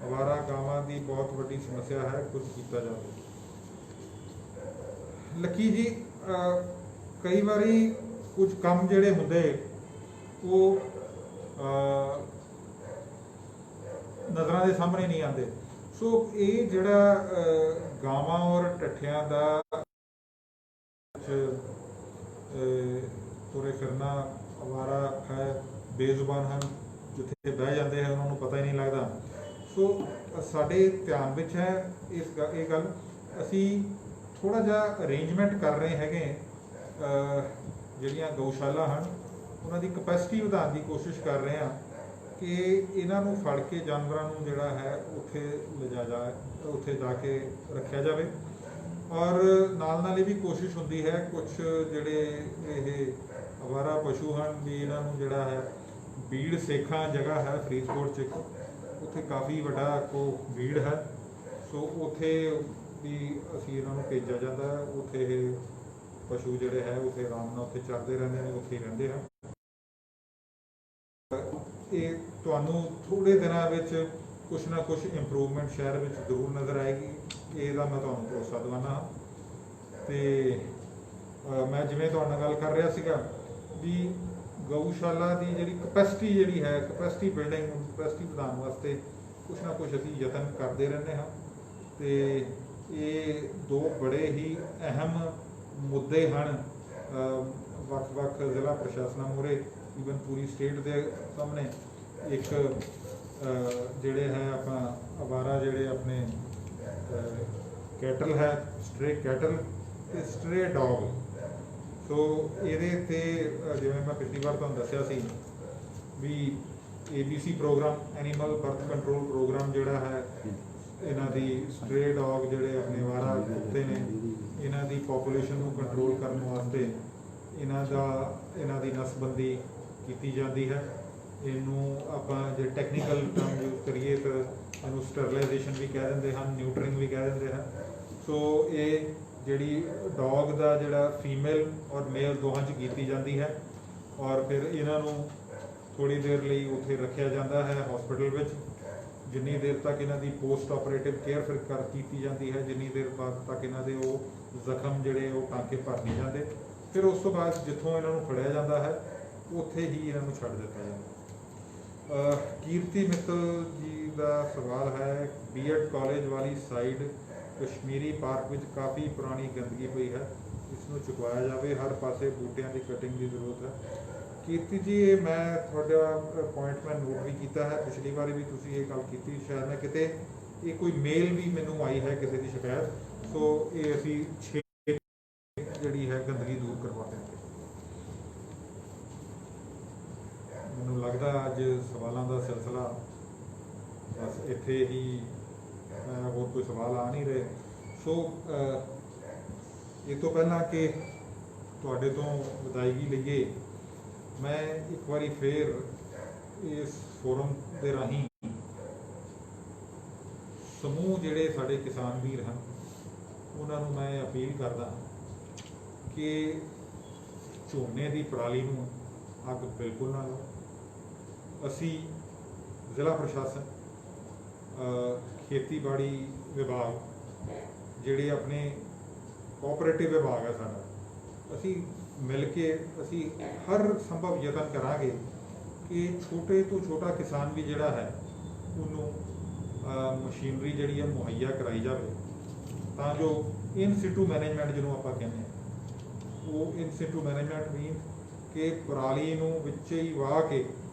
आवारा गावां की बहुत बड़ी समस्या है, कुछ किया जाए। लक्की जी कई बारी कुछ काम जिहड़े हुंदे वो नज़रां दे सामने नहीं आते। सो ये जिहड़ा गावां और ढट्ठियां दा ਤੁਰੇ ਫਿਰਨਾ ਅਵਾਰਾ ਹੈ, ਬੇਜ਼ੁਬਾਨ ਹਨ, ਜਿੱਥੇ ਬਹਿ ਜਾਂਦੇ ਹਨ ਉਹਨਾਂ ਨੂੰ ਪਤਾ ਹੀ ਨਹੀਂ ਲੱਗਦਾ। ਸੋ ਸਾਡੇ ਧਿਆਨ ਵਿੱਚ ਹੈ ਇਹ ਗੱਲ। ਅਸੀਂ ਥੋੜ੍ਹਾ ਜਿਹਾ ਅਰੇਂਜਮੈਂਟ ਕਰ ਰਹੇ ਹੈਗੇ, ਜਿਹੜੀਆਂ ਗਊਸ਼ਾਲਾ ਹਨ ਉਹਨਾਂ ਦੀ ਕਪੈਸਿਟੀ ਵਧਾਉਣ ਦੀ ਕੋਸ਼ਿਸ਼ ਕਰ ਰਹੇ ਹਾਂ ਕਿ ਇਹਨਾਂ ਨੂੰ ਫੜ ਕੇ ਜਾਨਵਰਾਂ ਨੂੰ ਜਿਹੜਾ ਹੈ ਉੱਥੇ ਜਾ ਕੇ ਰੱਖਿਆ ਜਾਵੇ। ਔਰ ਨਾਲ ਇਹ ਵੀ ਕੋਸ਼ਿਸ਼ ਹੁੰਦੀ ਹੈ ਕੁਛ ਜਿਹੜੇ ਇਹ ਅਵਾਰਾ ਪਸ਼ੂ ਹਨ ਵੀ ਇਹਨਾਂ ਨੂੰ ਜਿਹੜਾ ਹੈ ਬੀੜ ਸੇਖਾਂ ਜਗ੍ਹਾ ਹੈ ਫਰੀਦਕੋਟ 'ਚ, ਉੱਥੇ ਕਾਫੀ ਵੱਡਾ ਬੀੜ ਹੈ। ਸੋ ਉੱਥੇ ਵੀ ਅਸੀਂ ਇਹਨਾਂ ਨੂੰ ਭੇਜਿਆ ਜਾਂਦਾ ਹੈ। ਉੱਥੇ ਇਹ ਪਸ਼ੂ ਜਿਹੜੇ ਹੈ ਉੱਥੇ ਆਰਾਮ ਨਾਲ ਉੱਥੇ ਚਰਦੇ ਰਹਿੰਦੇ ਨੇ, ਉੱਥੇ ਹੀ ਰਹਿੰਦੇ ਹਨ। ਇਹ ਤੁਹਾਨੂੰ ਥੋੜ੍ਹੇ ਦਿਨਾਂ ਵਿੱਚ ਕੁਛ ਨਾ ਕੁਛ ਇੰਪਰੂਵਮੈਂਟ ਸ਼ਹਿਰ ਵਿੱਚ ਜ਼ਰੂਰ ਨਜ਼ਰ ਆਏਗੀ, ਇਹਦਾ ਮੈਂ ਤੁਹਾਨੂੰ ਭਰੋਸਾ ਦਿਵਾਉਂਦਾ ਹਾਂ। ਅਤੇ ਮੈਂ ਜਿਵੇਂ ਤੁਹਾਡੇ ਨਾਲ ਗੱਲ ਕਰ ਰਿਹਾ ਸੀਗਾ ਵੀ ਗਊਸ਼ਾਲਾ ਦੀ ਜਿਹੜੀ ਕਪੈਸਿਟੀ ਜਿਹੜੀ ਹੈ, ਕਪੈਸਿਟੀ ਬਿਲਡਿੰਗ, ਕਪੈਸਿਟੀ ਵਧਾਉਣ ਵਾਸਤੇ ਕੁਛ ਨਾ ਕੁਛ ਅਸੀਂ ਯਤਨ ਕਰਦੇ ਰਹਿੰਦੇ ਹਾਂ। ਅਤੇ ਇਹ ਦੋ ਬੜੇ ਹੀ ਅਹਿਮ ਮੁੱਦੇ ਹਨ ਵੱਖ-ਵੱਖ ਜ਼ਿਲ੍ਹਾ ਪ੍ਰਸ਼ਾਸਨਾਂ ਮੂਹਰੇ, ਈਵਨ ਪੂਰੀ ਸਟੇਟ ਦੇ ਸਾਹਮਣੇ। ਇੱਕ ਜਿਹੜੇ ਹੈ ਆਪਣਾ ਅਵਾਰਾ ਜਿਹੜੇ ਆਪਣੇ ਕੈਟਲ ਹੈ, ਸਟਰੇ ਕੈਟਲ ਅਤੇ ਸਟਰੇ ਡੌਗ। ਸੋ ਇਹਦੇ 'ਤੇ ਜਿਵੇਂ ਮੈਂ ਪਿਛਲੀ ਵਾਰ ਤੁਹਾਨੂੰ ਦੱਸਿਆ ਸੀ ਵੀ ABC programme, animal birth control programme ਜਿਹੜਾ ਹੈ, ਇਹਨਾਂ ਦੀ ਸਟਰੇ ਡੌਗ ਜਿਹੜੇ ਆਪਣੇ ਅਵਾਰਾ ਕੁੱਤੇ ਨੇ, ਇਹਨਾਂ ਦੀ ਪਾਪੂਲੇਸ਼ਨ ਨੂੰ ਕੰਟਰੋਲ ਕਰਨ ਵਾਸਤੇ ਇਹਨਾਂ ਦੀ ਨਸਬੰਦੀ ਕੀਤੀ ਜਾਂਦੀ ਹੈ। ਇਹਨੂੰ ਆਪਾਂ ਜੇ ਟੈਕਨੀਕਲ ਟਰਮ ਯੂਜ਼ ਕਰੀਏ ਤਾਂ ਇਹਨੂੰ ਸਟਰਲਾਈਜੇਸ਼ਨ ਵੀ ਕਹਿ ਦਿੰਦੇ ਹਨ, ਨਿਊਟਰਿੰਗ ਵੀ ਕਹਿ ਦਿੰਦੇ ਹਨ। ਸੋ ਇਹ ਜਿਹੜੀ ਡੌਗ ਦਾ ਜਿਹੜਾ ਫੀਮੇਲ ਔਰ ਮੇਲ ਦੋਹਾਂ 'ਚ ਕੀਤੀ ਜਾਂਦੀ ਹੈ, ਔਰ ਫਿਰ ਇਹਨਾਂ ਨੂੰ ਥੋੜ੍ਹੀ ਦੇਰ ਲਈ ਉੱਥੇ ਰੱਖਿਆ ਜਾਂਦਾ ਹੈ ਹਸਪੀਟਲ ਵਿੱਚ, ਜਿੰਨੀ ਦੇਰ ਤੱਕ ਇਹਨਾਂ ਦੀ ਪੋਸਟ ਆਪਰੇਟਿਵ ਕੇਅਰ ਫਿਰ ਕੀਤੀ ਜਾਂਦੀ ਹੈ, ਜਿੰਨੀ ਦੇਰ ਬਾਅਦ ਤੱਕ ਇਹਨਾਂ ਦੇ ਉਹ ਜ਼ਖਮ ਜਿਹੜੇ ਉਹ ਟਾਂਕੇ ਭਰ ਨਹੀਂ ਜਾਂਦੇ। ਫਿਰ ਉਸ ਤੋਂ ਬਾਅਦ ਜਿੱਥੋਂ ਇਹਨਾਂ ਨੂੰ ਫੜਿਆ ਜਾਂਦਾ ਹੈ ਉੱਥੇ ਹੀ ਇਹਨਾਂ ਨੂੰ ਛੱਡ ਦਿੱਤਾ ਜਾਂਦਾ। ਕੀਰਤੀ ਮਿੱਤਲ ਜੀ ਦਾ ਸਵਾਲ ਹੈ, BEd ਕਾਲਜ ਵਾਲੀ ਸਾਈਡ ਕਸ਼ਮੀਰੀ ਪਾਰਕ ਵਿੱਚ ਕਾਫੀ ਪੁਰਾਣੀ ਗੰਦਗੀ ਪਈ ਹੈ, ਇਸ ਨੂੰ ਚੁਕਵਾਇਆ ਜਾਵੇ, ਹਰ ਪਾਸੇ ਬੂਟਿਆਂ ਦੀ ਕਟਿੰਗ ਦੀ ਜ਼ਰੂਰਤ ਹੈ। ਕੀਰਤੀ ਜੀ, ਇਹ ਮੈਂ ਤੁਹਾਡਾ ਪੁਆਇੰਟ ਮੈਂ ਨੋਟ ਵੀ ਕੀਤਾ ਹੈ, ਪਿਛਲੀ ਵਾਰੀ ਵੀ ਤੁਸੀਂ ਇਹ ਗੱਲ ਕੀਤੀ, ਸ਼ਾਇਦ ਮੈਂ ਕਿਤੇ ਇਹ ਕੋਈ ਮੇਲ ਵੀ ਮੈਨੂੰ ਆਈ ਹੈ ਕਿਸੇ ਦੀ ਸ਼ਿਕਾਇਤ। ਸੋ ਇਹ ਅਸੀਂ 6 ਜਿਹੜੀ ਹੈ ਗੰਦਗੀ ਦੂਰ ਕਰਵਾ ਦਿਆਂਗੇ। ਮੈਨੂੰ ਲੱਗਦਾ ਅੱਜ ਸਵਾਲਾਂ ਦਾ ਸਿਲਸਿਲਾ ਬਸ ਇੱਥੇ ਹੀ, ਹੋਰ ਕੋਈ ਸਵਾਲ ਆ ਨਹੀਂ ਰਹੇ। ਸੋ ਇਹ ਤੋਂ ਪਹਿਲਾਂ ਕਿ ਤੁਹਾਡੇ ਤੋਂ ਵਿਦਾਇਗੀ ਲਈਏ, ਮੈਂ ਇੱਕ ਵਾਰੀ ਫੇਰ ਇਸ ਫੋਰਮ ਦੇ ਰਾਹੀਂ ਸਮੂਹ ਜਿਹੜੇ ਸਾਡੇ ਕਿਸਾਨ ਵੀਰ ਹਨ ਉਹਨਾਂ ਨੂੰ ਮੈਂ ਅਪੀਲ ਕਰਦਾ ਕਿ ਝੋਨੇ ਦੀ ਪਰਾਲੀ ਨੂੰ ਅੱਗ ਬਿਲਕੁਲ ਨਾ ਲਾਓ। ਅਸੀਂ ਜ਼ਿਲ੍ਹਾ ਪ੍ਰਸ਼ਾਸਨ, ਖੇਤੀਬਾੜੀ ਵਿਭਾਗ, ਜਿਹੜੇ ਆਪਣੇ ਕੋਆਪਰੇਟਿਵ ਵਿਭਾਗ ਹੈ ਸਾਡਾ, ਅਸੀਂ ਮਿਲ ਕੇ ਅਸੀਂ ਹਰ ਸੰਭਵ ਯਤਨ ਕਰਾਂਗੇ ਕਿ ਛੋਟੇ ਤੋਂ ਛੋਟਾ ਕਿਸਾਨ ਵੀ ਜਿਹੜਾ ਹੈ ਉਹਨੂੰ ਮਸ਼ੀਨਰੀ ਜਿਹੜੀ ਹੈ ਮੁਹੱਈਆ ਕਰਾਈ ਜਾਵੇ, ਤਾਂ ਜੋ ਇਨ ਸਿਟੂ ਮੈਨੇਜਮੈਂਟ ਜਿਹਨੂੰ ਆਪਾਂ ਕਹਿੰਦੇ ਹਾਂ, ਉਹ ਇਨ ਸਿਟੂ ਮੈਨੇਜਮੈਂਟ ਮੀਨਸ ਕਿ ਪਰਾਲੀ ਨੂੰ ਵਿੱਚ ਹੀ ਵਾਹ ਕੇ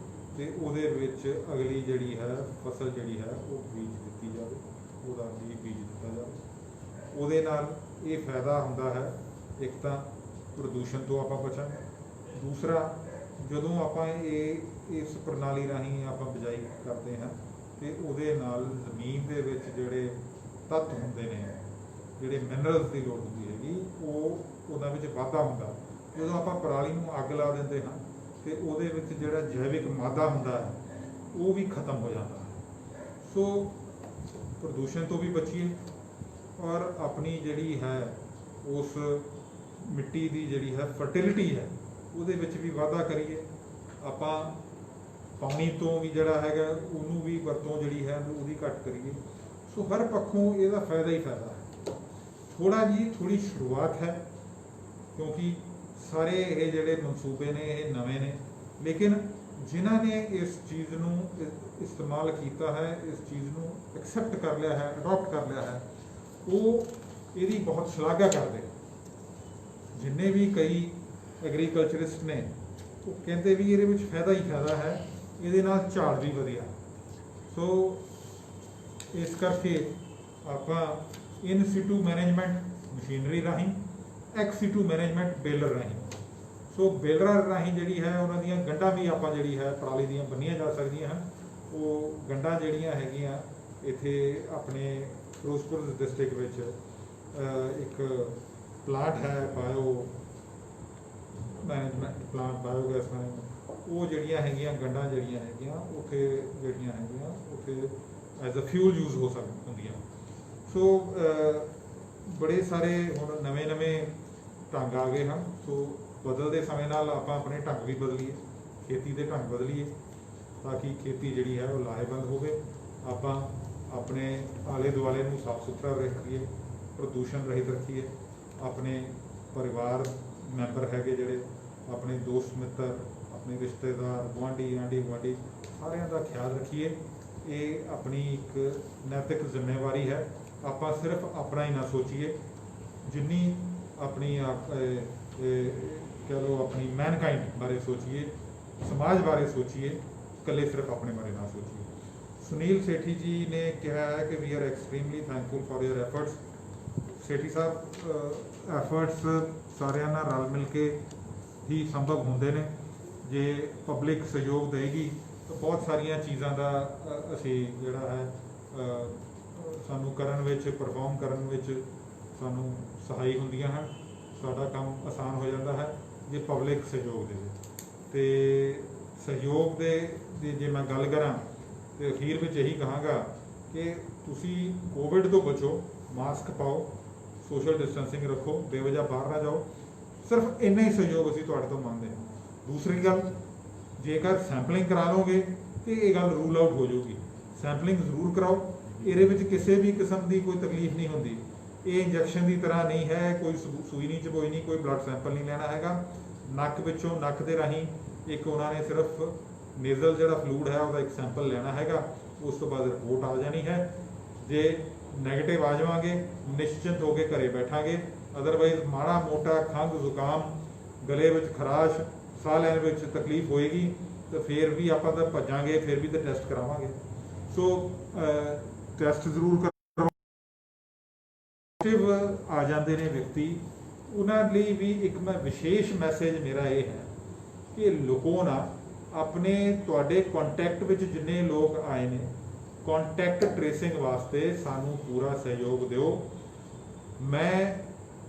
ਅਤੇ ਉਹਦੇ ਵਿੱਚ ਅਗਲੀ ਜਿਹੜੀ ਹੈ ਫਸਲ ਜਿਹੜੀ ਹੈ ਉਹ ਬੀਜ ਦਿੱਤੀ ਜਾਵੇ, ਉਹਦਾ ਬੀਜ ਦਿੱਤਾ ਜਾਵੇ। ਉਹਦੇ ਨਾਲ ਇਹ ਫਾਇਦਾ ਹੁੰਦਾ ਹੈ, ਇੱਕ ਤਾਂ ਪ੍ਰਦੂਸ਼ਣ ਤੋਂ ਆਪਾਂ ਬਚਾਂਗੇ, ਦੂਸਰਾ ਜਦੋਂ ਆਪਾਂ ਇਸ ਪ੍ਰਣਾਲੀ ਰਾਹੀਂ ਆਪਾਂ ਬਿਜਾਈ ਕਰਦੇ ਹਾਂ ਅਤੇ ਉਹਦੇ ਨਾਲ ਜ਼ਮੀਨ ਦੇ ਵਿੱਚ ਜਿਹੜੇ ਤੱਤ ਹੁੰਦੇ ਨੇ, ਜਿਹੜੇ ਮਿਨਰਲਸ ਦੀ ਲੋੜ ਹੁੰਦੀ ਹੈਗੀ, ਉਹਨਾਂ ਵਿੱਚ ਵਾਧਾ ਹੁੰਦਾ। ਜਦੋਂ ਆਪਾਂ ਪਰਾਲੀ ਨੂੰ ਅੱਗ ਲਾ ਦਿੰਦੇ ਹਾਂ ਅਤੇ ਉਹਦੇ ਵਿੱਚ ਜਿਹੜਾ ਜੈਵਿਕ ਮਾਦਾ ਹੁੰਦਾ ਹੈ ਉਹ ਵੀ ਖਤਮ ਹੋ ਜਾਂਦਾ ਹੈ। ਸੋ ਪ੍ਰਦੂਸ਼ਣ ਤੋਂ ਵੀ ਬਚੀਏ ਔਰ ਆਪਣੀ ਜਿਹੜੀ ਹੈ ਉਸ ਮਿੱਟੀ ਦੀ ਜਿਹੜੀ ਹੈ ਫਰਟੀਲਿਟੀ ਹੈ ਉਹਦੇ ਵਿੱਚ ਵੀ ਵਾਧਾ ਕਰੀਏ। ਆਪਾਂ ਪਾਣੀ ਤੋਂ ਵੀ ਜਿਹੜਾ ਹੈਗਾ ਉਹਨੂੰ ਵੀ ਵਰਤੋਂ ਜਿਹੜੀ ਹੈ ਉਹਦੀ ਘੱਟ ਕਰੀਏ। ਸੋ ਹਰ ਪੱਖੋਂ ਇਹਦਾ ਫਾਇਦਾ ਹੀ ਫਾਇਦਾ ਹੈ। ਥੋੜ੍ਹੀ ਸ਼ੁਰੂਆਤ ਹੈ, ਕਿਉਂਕਿ ਸਾਰੇ ਇਹ ਜਿਹੜੇ ਮਨਸੂਬੇ ਨੇ ਇਹ ਨਵੇਂ ਨੇ, ਲੇਕਿਨ ਜਿਨ੍ਹਾਂ ਨੇ ਇਸ ਚੀਜ਼ ਨੂੰ ਇਸਤੇਮਾਲ ਕੀਤਾ ਹੈ, ਇਸ ਚੀਜ਼ ਨੂੰ ਐਕਸੈਪਟ ਕਰ ਲਿਆ ਹੈ, ਅਡੋਪਟ ਕਰ ਲਿਆ ਹੈ, ਉਹ ਇਹਦੀ ਬਹੁਤ ਸ਼ਲਾਘਾ ਕਰਦੇ। ਜਿੰਨੇ ਵੀ ਕਈ ਐਗਰੀਕਲਚਰਿਸਟ ਨੇ ਉਹ ਕਹਿੰਦੇ ਵੀ ਇਹਦੇ ਵਿੱਚ ਫਾਇਦਾ ਹੀ ਫਾਇਦਾ ਹੈ, ਇਹਦੇ ਨਾਲ ਝਾੜ ਵੀ ਵਧੀਆ। ਸੋ ਇਸ ਕਰਕੇ ਆਪਾਂ ਇਨ ਸਿਟੂ ਮੈਨੇਜਮੈਂਟ ਮਸ਼ੀਨਰੀ ਰਾਹੀਂ, ਐਕਸ ਸਿਟੂ ਮੈਨੇਜਮੈਂਟ ਬੇਲਰ ਰਾਹੀਂ। ਸੋ ਬੇਲਰਾਂ ਰਾਹੀਂ ਜਿਹੜੀ ਹੈ ਉਹਨਾਂ ਦੀਆਂ ਗੰਢਾਂ ਵੀ ਆਪਾਂ ਜਿਹੜੀ ਹੈ ਪਰਾਲੀ ਦੀਆਂ ਬੰਨੀਆਂ ਜਾ ਸਕਦੀਆਂ ਹਨ। ਉਹ ਗੰਢਾਂ ਜਿਹੜੀਆਂ ਹੈਗੀਆਂ ਇੱਥੇ ਆਪਣੇ ਫਿਰੋਜ਼ਪੁਰ ਡਿਸਟ੍ਰਿਕਟ ਵਿੱਚ ਇੱਕ ਪਲਾਂਟ ਹੈ bio management plant, biogas management, ਉਹ ਜਿਹੜੀਆਂ ਹੈਗੀਆਂ ਗੰਢਾਂ ਜਿਹੜੀਆਂ ਹੈਗੀਆਂ ਉੱਥੇ ਜਿਹੜੀਆਂ ਹੈਗੀਆਂ ਉੱਥੇ ਐਜ਼ ਅ ਫਿਊਲ ਯੂਜ਼ ਹੋ ਹੁੰਦੀਆਂ। ਸੋ ਬੜੇ ਸਾਰੇ ਹੁਣ ਨਵੇਂ ਢੰਗ ਆ ਗਏ ਹਨ। ਸੋ ਬਦਲਦੇ ਸਮੇਂ ਨਾਲ ਆਪਾਂ ਆਪਣੇ ਢੰਗ ਵੀ ਬਦਲੀਏ, ਖੇਤੀ ਦੇ ਢੰਗ ਬਦਲੀਏ ਤਾਂ ਕਿ ਖੇਤੀ ਜਿਹੜੀ ਹੈ ਉਹ ਲਾਹੇਵੰਦ ਹੋਵੇ। ਆਪਾਂ ਆਪਣੇ ਆਲੇ ਦੁਆਲੇ ਨੂੰ ਸਾਫ ਸੁਥਰਾ ਰੱਖੀਏ, ਪ੍ਰਦੂਸ਼ਣ ਰਹਿਤ ਰੱਖੀਏ, ਆਪਣੇ ਪਰਿਵਾਰ ਮੈਂਬਰ ਹੈਗੇ ਜਿਹੜੇ ਆਪਣੇ ਦੋਸਤ ਮਿੱਤਰ, ਆਪਣੇ ਰਿਸ਼ਤੇਦਾਰ, ਗੁਆਂਢੀ, ਆਂਢੀ ਗੁਆਂਢੀ ਸਾਰਿਆਂ ਦਾ ਖਿਆਲ ਰੱਖੀਏ। ਇਹ ਆਪਣੀ ਇੱਕ ਨੈਤਿਕ ਜ਼ਿੰਮੇਵਾਰੀ ਹੈ। ਆਪਾਂ ਸਿਰਫ ਆਪਣਾ ਹੀ ਨਾ ਸੋਚੀਏ, ਜਿੰਨੀ ਆਪਣੀ ਕਹਿ ਲਓ ਆਪਣੀ ਮੈਨਕਾਈਂਡ ਬਾਰੇ ਸੋਚੀਏ, ਸਮਾਜ ਬਾਰੇ ਸੋਚੀਏ, ਇਕੱਲੇ ਸਿਰਫ ਆਪਣੇ ਬਾਰੇ ਨਾ ਸੋਚੀਏ। ਸੁਨੀਲ ਸੇਠੀ ਜੀ ਨੇ ਕਿਹਾ ਹੈ ਕਿ we are extremely thankful for your efforts. Sethi sahib, efforts ਸਾਰਿਆਂ ਨਾਲ ਰਲ ਮਿਲ ਕੇ ਹੀ ਸੰਭਵ ਹੁੰਦੇ ਨੇ। ਜੇ ਪਬਲਿਕ ਸਹਿਯੋਗ ਦੇਗੀ ਤਾਂ ਬਹੁਤ ਸਾਰੀਆਂ ਚੀਜ਼ਾਂ ਦਾ ਅਸੀਂ ਜਿਹੜਾ ਹੈ ਸਾਨੂੰ ਕਰਨ ਵਿੱਚ, ਪਰਫਾਰਮ ਕਰਨ ਵਿੱਚ ਸਾਨੂੰ ਸਹਾਈ ਹੁੰਦੀਆਂ ਹਨ। ਸਾਡਾ ਕੰਮ ਆਸਾਨ ਹੋ ਜਾਂਦਾ ਹੈ ਜੇ ਪਬਲਿਕ ਸਹਿਯੋਗ ਦੇਵੇ। ਅਤੇ ਸਹਿਯੋਗ ਦੇ ਜੇ ਮੈਂ ਗੱਲ ਕਰਾਂ ਤਾਂ ਅਖੀਰ ਵਿੱਚ ਇਹੀ ਕਹਾਂਗਾ ਕਿ ਤੁਸੀਂ ਕੋਵਿਡ ਤੋਂ ਬਚੋ, ਮਾਸਕ ਪਾਓ, ਸੋਸ਼ਲ ਡਿਸਟੈਂਸਿੰਗ ਰੱਖੋ, ਬੇਵਜ੍ਹਾ ਬਾਹਰ ਨਾ ਜਾਓ। ਸਿਰਫ ਇੰਨਾ ਹੀ ਸਹਿਯੋਗ ਅਸੀਂ ਤੁਹਾਡੇ ਤੋਂ ਮੰਗਦੇ ਹਾਂ। ਦੂਸਰੀ ਗੱਲ, ਜੇਕਰ ਸੈਂਪਲਿੰਗ ਕਰਾ ਲਓਗੇ ਤਾਂ ਇਹ ਗੱਲ ਰੂਲ ਆਊਟ ਹੋ ਜਾਊਗੀ। ਸੈਂਪਲਿੰਗ ਜ਼ਰੂਰ ਕਰਾਓ, ਇਹਦੇ ਵਿੱਚ ਕਿਸੇ ਵੀ ਕਿਸਮ ਦੀ ਕੋਈ ਤਕਲੀਫ ਨਹੀਂ ਹੁੰਦੀ। ਇਹ ਇੰਜੈਕਸ਼ਨ ਦੀ ਤਰ੍ਹਾਂ ਨਹੀਂ ਹੈ, ਕੋਈ ਸੂਈ ਨਹੀਂ ਚਬੋਈ ਨਹੀਂ, ਕੋਈ ਬਲੱਡ ਸੈਂਪਲ ਨਹੀਂ ਲੈਣਾ ਹੈਗਾ। ਨੱਕ ਵਿੱਚੋਂ, ਨੱਕ ਦੇ ਰਾਹੀਂ ਇੱਕ ਉਹਨਾਂ ਨੇ ਸਿਰਫ ਨੇਜ਼ਲ ਜਿਹੜਾ ਫਲੂਡ ਹੈ ਉਹਦਾ ਇੱਕ ਸੈਂਪਲ ਲੈਣਾ ਹੈਗਾ। ਉਸ ਤੋਂ ਬਾਅਦ ਰਿਪੋਰਟ ਆ ਜਾਣੀ ਹੈ। ਜੇ ਨੈਗੇਟਿਵ ਆ ਜਾਵਾਂਗੇ, ਨਿਸ਼ਚਿੰਤ ਹੋ ਕੇ ਘਰੇ ਬੈਠਾਂਗੇ। ਅਦਰਵਾਈਜ਼ ਮਾੜਾ ਮੋਟਾ ਖੰਘ, ਜ਼ੁਕਾਮ, ਗਲੇ ਵਿੱਚ ਖਰਾਸ਼, ਸਾਹ ਲੈਣ ਵਿੱਚ ਤਕਲੀਫ ਹੋਏਗੀ ਤਾਂ ਫਿਰ ਵੀ ਆਪਾਂ ਤਾਂ ਭੱਜਾਂਗੇ, ਫਿਰ ਵੀ ਤਾਂ ਟੈਸਟ ਕਰਾਵਾਂਗੇ। ਸੋ ਟੈਸਟ ਜ਼ਰੂਰ ਕਰਵਾਓ। ਆ ਜਾਂਦੇ ਨੇ ਵਿਅਕਤੀ, ਉਹਨਾਂ ਲਈ ਵੀ ਇੱਕ ਮੈਂ ਵਿਸ਼ੇਸ਼ ਮੈਸੇਜ ਮੇਰਾ ਇਹ ਹੈ ਕਿ ਲੁਕੋ ਨਾ। ਆਪਣੇ ਤੁਹਾਡੇ ਕੰਟੈਕਟ ਵਿੱਚ ਜਿੰਨੇ ਲੋਕ ਆਏ ਨੇ, ਕੰਟੈਕਟ ਟ੍ਰੇਸਿੰਗ ਵਾਸਤੇ ਸਾਨੂੰ ਪੂਰਾ ਸਹਿਯੋਗ ਦਿਓ। ਮੈਂ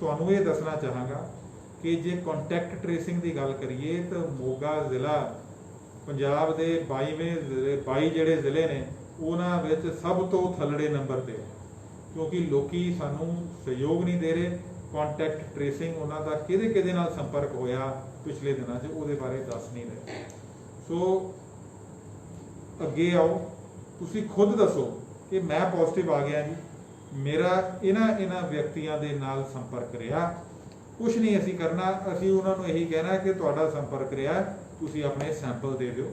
ਤੁਹਾਨੂੰ ਇਹ ਦੱਸਣਾ ਚਾਹਾਂਗਾ ਕਿ ਜੇ ਕੰਟੈਕਟ ਟ੍ਰੇਸਿੰਗ ਦੀ ਗੱਲ ਕਰੀਏ ਤਾਂ ਮੋਗਾ ਜ਼ਿਲ੍ਹਾ ਪੰਜਾਬ ਦੇ 22 ਜਿਹੜੇ ਜ਼ਿਲ੍ਹੇ ਨੇ ਉਹਨਾਂ ਵਿੱਚ ਸਭ ਤੋਂ ਥੱਲੜੇ ਨੰਬਰ 'ਤੇ ਹੈ, ਕਿਉਂਕਿ ਲੋਕੀ ਸਾਨੂੰ ਸਹਿਯੋਗ ਨਹੀਂ ਦੇ ਰਹੇ। ਕੰਟੈਕਟ ਟ੍ਰੇਸਿੰਗ ਉਹਨਾਂ ਦਾ ਕਿਹਦੇ ਨਾਲ ਸੰਪਰਕ ਹੋਇਆ ਪਿਛਲੇ ਦਿਨਾਂ 'ਚ ਉਹਦੇ ਬਾਰੇ ਦੱਸ ਨਹੀਂ ਰਹੇ। ਸੋ ਅੱਗੇ ਆਓ, ਤੁਸੀਂ ਖੁਦ ਦੱਸੋ ਕਿ ਮੈਂ ਪੋਜ਼ਿਟਿਵ ਆ ਗਿਆ ਜੀ, ਮੇਰਾ ਇਹਨਾਂ ਵਿਅਕਤੀਆਂ ਦੇ ਨਾਲ ਸੰਪਰਕ ਰਿਹਾ। ਕੁਛ ਨਹੀਂ ਅਸੀਂ ਕਰਨਾ, ਅਸੀਂ ਉਹਨਾਂ ਨੂੰ ਇਹੀ ਕਹਿਣਾ ਕਿ ਤੁਹਾਡਾ ਸੰਪਰਕ ਰਿਹਾ, ਤੁਸੀਂ ਆਪਣੇ ਸੈਂਪਲ ਦੇ ਦਿਓ।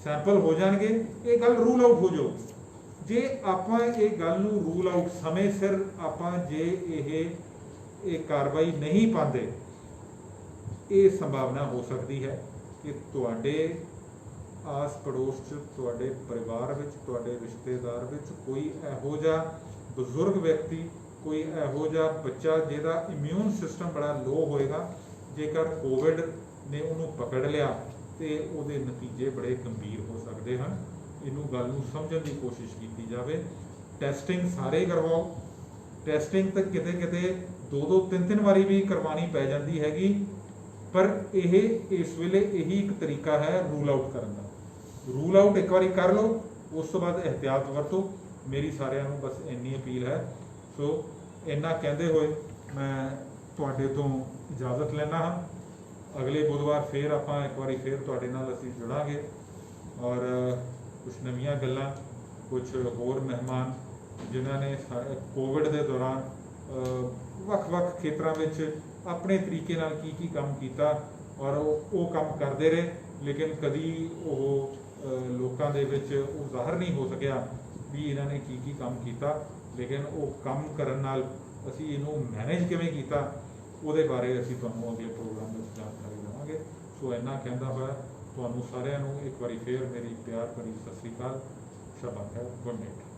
ਸੈਂਪਲ ਹੋ ਜਾਣਗੇ, ਇਹ ਗੱਲ ਰੂਲ ਆਊਟ ਹੋ ਜਾਊਗੀ। ਜੇ ਆਪਾਂ ਇਹ ਗੱਲ ਨੂੰ ਰੂਲ ਆਊਟ ਸਮੇਂ ਸਿਰ ਆਪਾਂ ਜੇ ਇਹ ਕਾਰਵਾਈ ਨਹੀਂ ਪਾਉਂਦੇ, ਇਹ ਸੰਭਾਵਨਾ ਹੋ ਸਕਦੀ ਹੈ ਕਿ ਤੁਹਾਡੇ ਆਸ ਪੜੋਸ 'ਚ, ਤੁਹਾਡੇ ਪਰਿਵਾਰ ਵਿੱਚ, ਤੁਹਾਡੇ ਰਿਸ਼ਤੇਦਾਰ ਵਿੱਚ ਕੋਈ ਇਹੋ ਜਿਹਾ ਬਜ਼ੁਰਗ ਵਿਅਕਤੀ, ਕੋਈ ਇਹੋ ਜਿਹਾ ਬੱਚਾ ਜਿਹਦਾ ਇਮਿਊਨ ਸਿਸਟਮ ਬੜਾ ਲੋ ਹੋਏਗਾ, ਜੇਕਰ ਕੋਵਿਡ ਨੇ ਉਹਨੂੰ ਪਕੜ ਲਿਆ ਤੇ ਉਹਦੇ ਨਤੀਜੇ ਬੜੇ ਗੰਭੀਰ ਹੋ ਸਕਦੇ ਹਨ। ਇਹਨੂੰ ਗੱਲ ਨੂੰ ਸਮਝਣ ਦੀ ਕੋਸ਼ਿਸ਼ ਕੀਤੀ ਜਾਵੇ। ਟੈਸਟਿੰਗ ਸਾਰੇ ਕਰਵਾਓ। ਟੈਸਟਿੰਗ ਤਾਂ ਕਿਤੇ 2-2, 3-3 ਵਾਰੀ ਵੀ ਕਰਵਾਉਣੀ ਪੈ ਜਾਂਦੀ ਹੈਗੀ, ਪਰ ਇਹ ਇਸ ਵੇਲੇ ਇਹੀ ਇੱਕ ਤਰੀਕਾ ਹੈ ਰੂਲ ਆਊਟ ਕਰਨ ਦਾ। ਰੂਲ ਆਊਟ ਇੱਕ ਵਾਰੀ ਕਰ ਲਓ, ਉਸ ਤੋਂ ਬਾਅਦ ਇਹਤਿਆਤ ਵਰਤੋ। ਮੇਰੀ ਸਾਰਿਆਂ ਨੂੰ ਬਸ ਇੰਨੀ ਅਪੀਲ ਹੈ। ਸੋ ਇੰਨਾ ਕਹਿੰਦੇ ਹੋਏ ਮੈਂ ਤੁਹਾਡੇ ਤੋਂ ਇਜਾਜ਼ਤ ਲੈਂਦਾ ਹਾਂ। ਅਗਲੇ ਬੁੱਧਵਾਰ ਫਿਰ ਆਪਾਂ ਇੱਕ ਵਾਰੀ ਫਿਰ ਤੁਹਾਡੇ ਨਾਲ ਅਸੀਂ ਜੁੜਾਂਗੇ ਔਰ ਕੁਛ ਨਵੀਆਂ ਗੱਲਾਂ, ਕੁਛ ਹੋਰ ਮਹਿਮਾਨ ਜਿਨ੍ਹਾਂ ਨੇ ਕੋਵਿਡ ਦੇ ਦੌਰਾਨ ਵੱਖ-ਵੱਖ ਖੇਤਰਾਂ ਵਿੱਚ ਆਪਣੇ ਤਰੀਕੇ ਨਾਲ ਕੀ ਕੰਮ ਕੀਤਾ ਔਰ ਉਹ ਕੰਮ ਕਰਦੇ ਰਹੇ, ਲੇਕਿਨ ਕਦੀ ਉਹ ਲੋਕਾਂ ਦੇ ਵਿੱਚ ਉਹ ਜ਼ਾਹਰ ਨਹੀਂ ਹੋ ਸਕਿਆ ਵੀ ਇਹਨਾਂ ਨੇ ਕੀ ਕੰਮ ਕੀਤਾ। ਲੇਕਿਨ ਉਹ ਕੰਮ ਕਰਨ ਨਾਲ ਅਸੀਂ ਇਹਨੂੰ ਮੈਨੇਜ ਕਿਵੇਂ ਕੀਤਾ, ਉਹਦੇ ਬਾਰੇ ਅਸੀਂ ਤੁਹਾਨੂੰ ਅਗਲੇ ਪ੍ਰੋਗਰਾਮ ਵਿੱਚ ਜਾਣਕਾਰੀ ਦੇਵਾਂਗੇ। ਜਾਵਾਂਗੇ। ਸੋ ਇੰਨਾ ਕਹਿੰਦਾ ਹੋਇਆ ਤੁਹਾਨੂੰ ਸਾਰਿਆਂ ਨੂੰ ਇੱਕ ਵਾਰੀ ਫੇਰ ਮੇਰੀ ਪਿਆਰ ਭਰੀ ਸਤਿ ਸ੍ਰੀ ਅਕਾਲ। ਸ਼ਬਾ ਖੈਰ, ਗੁੱਡ ਨਾਈਟ।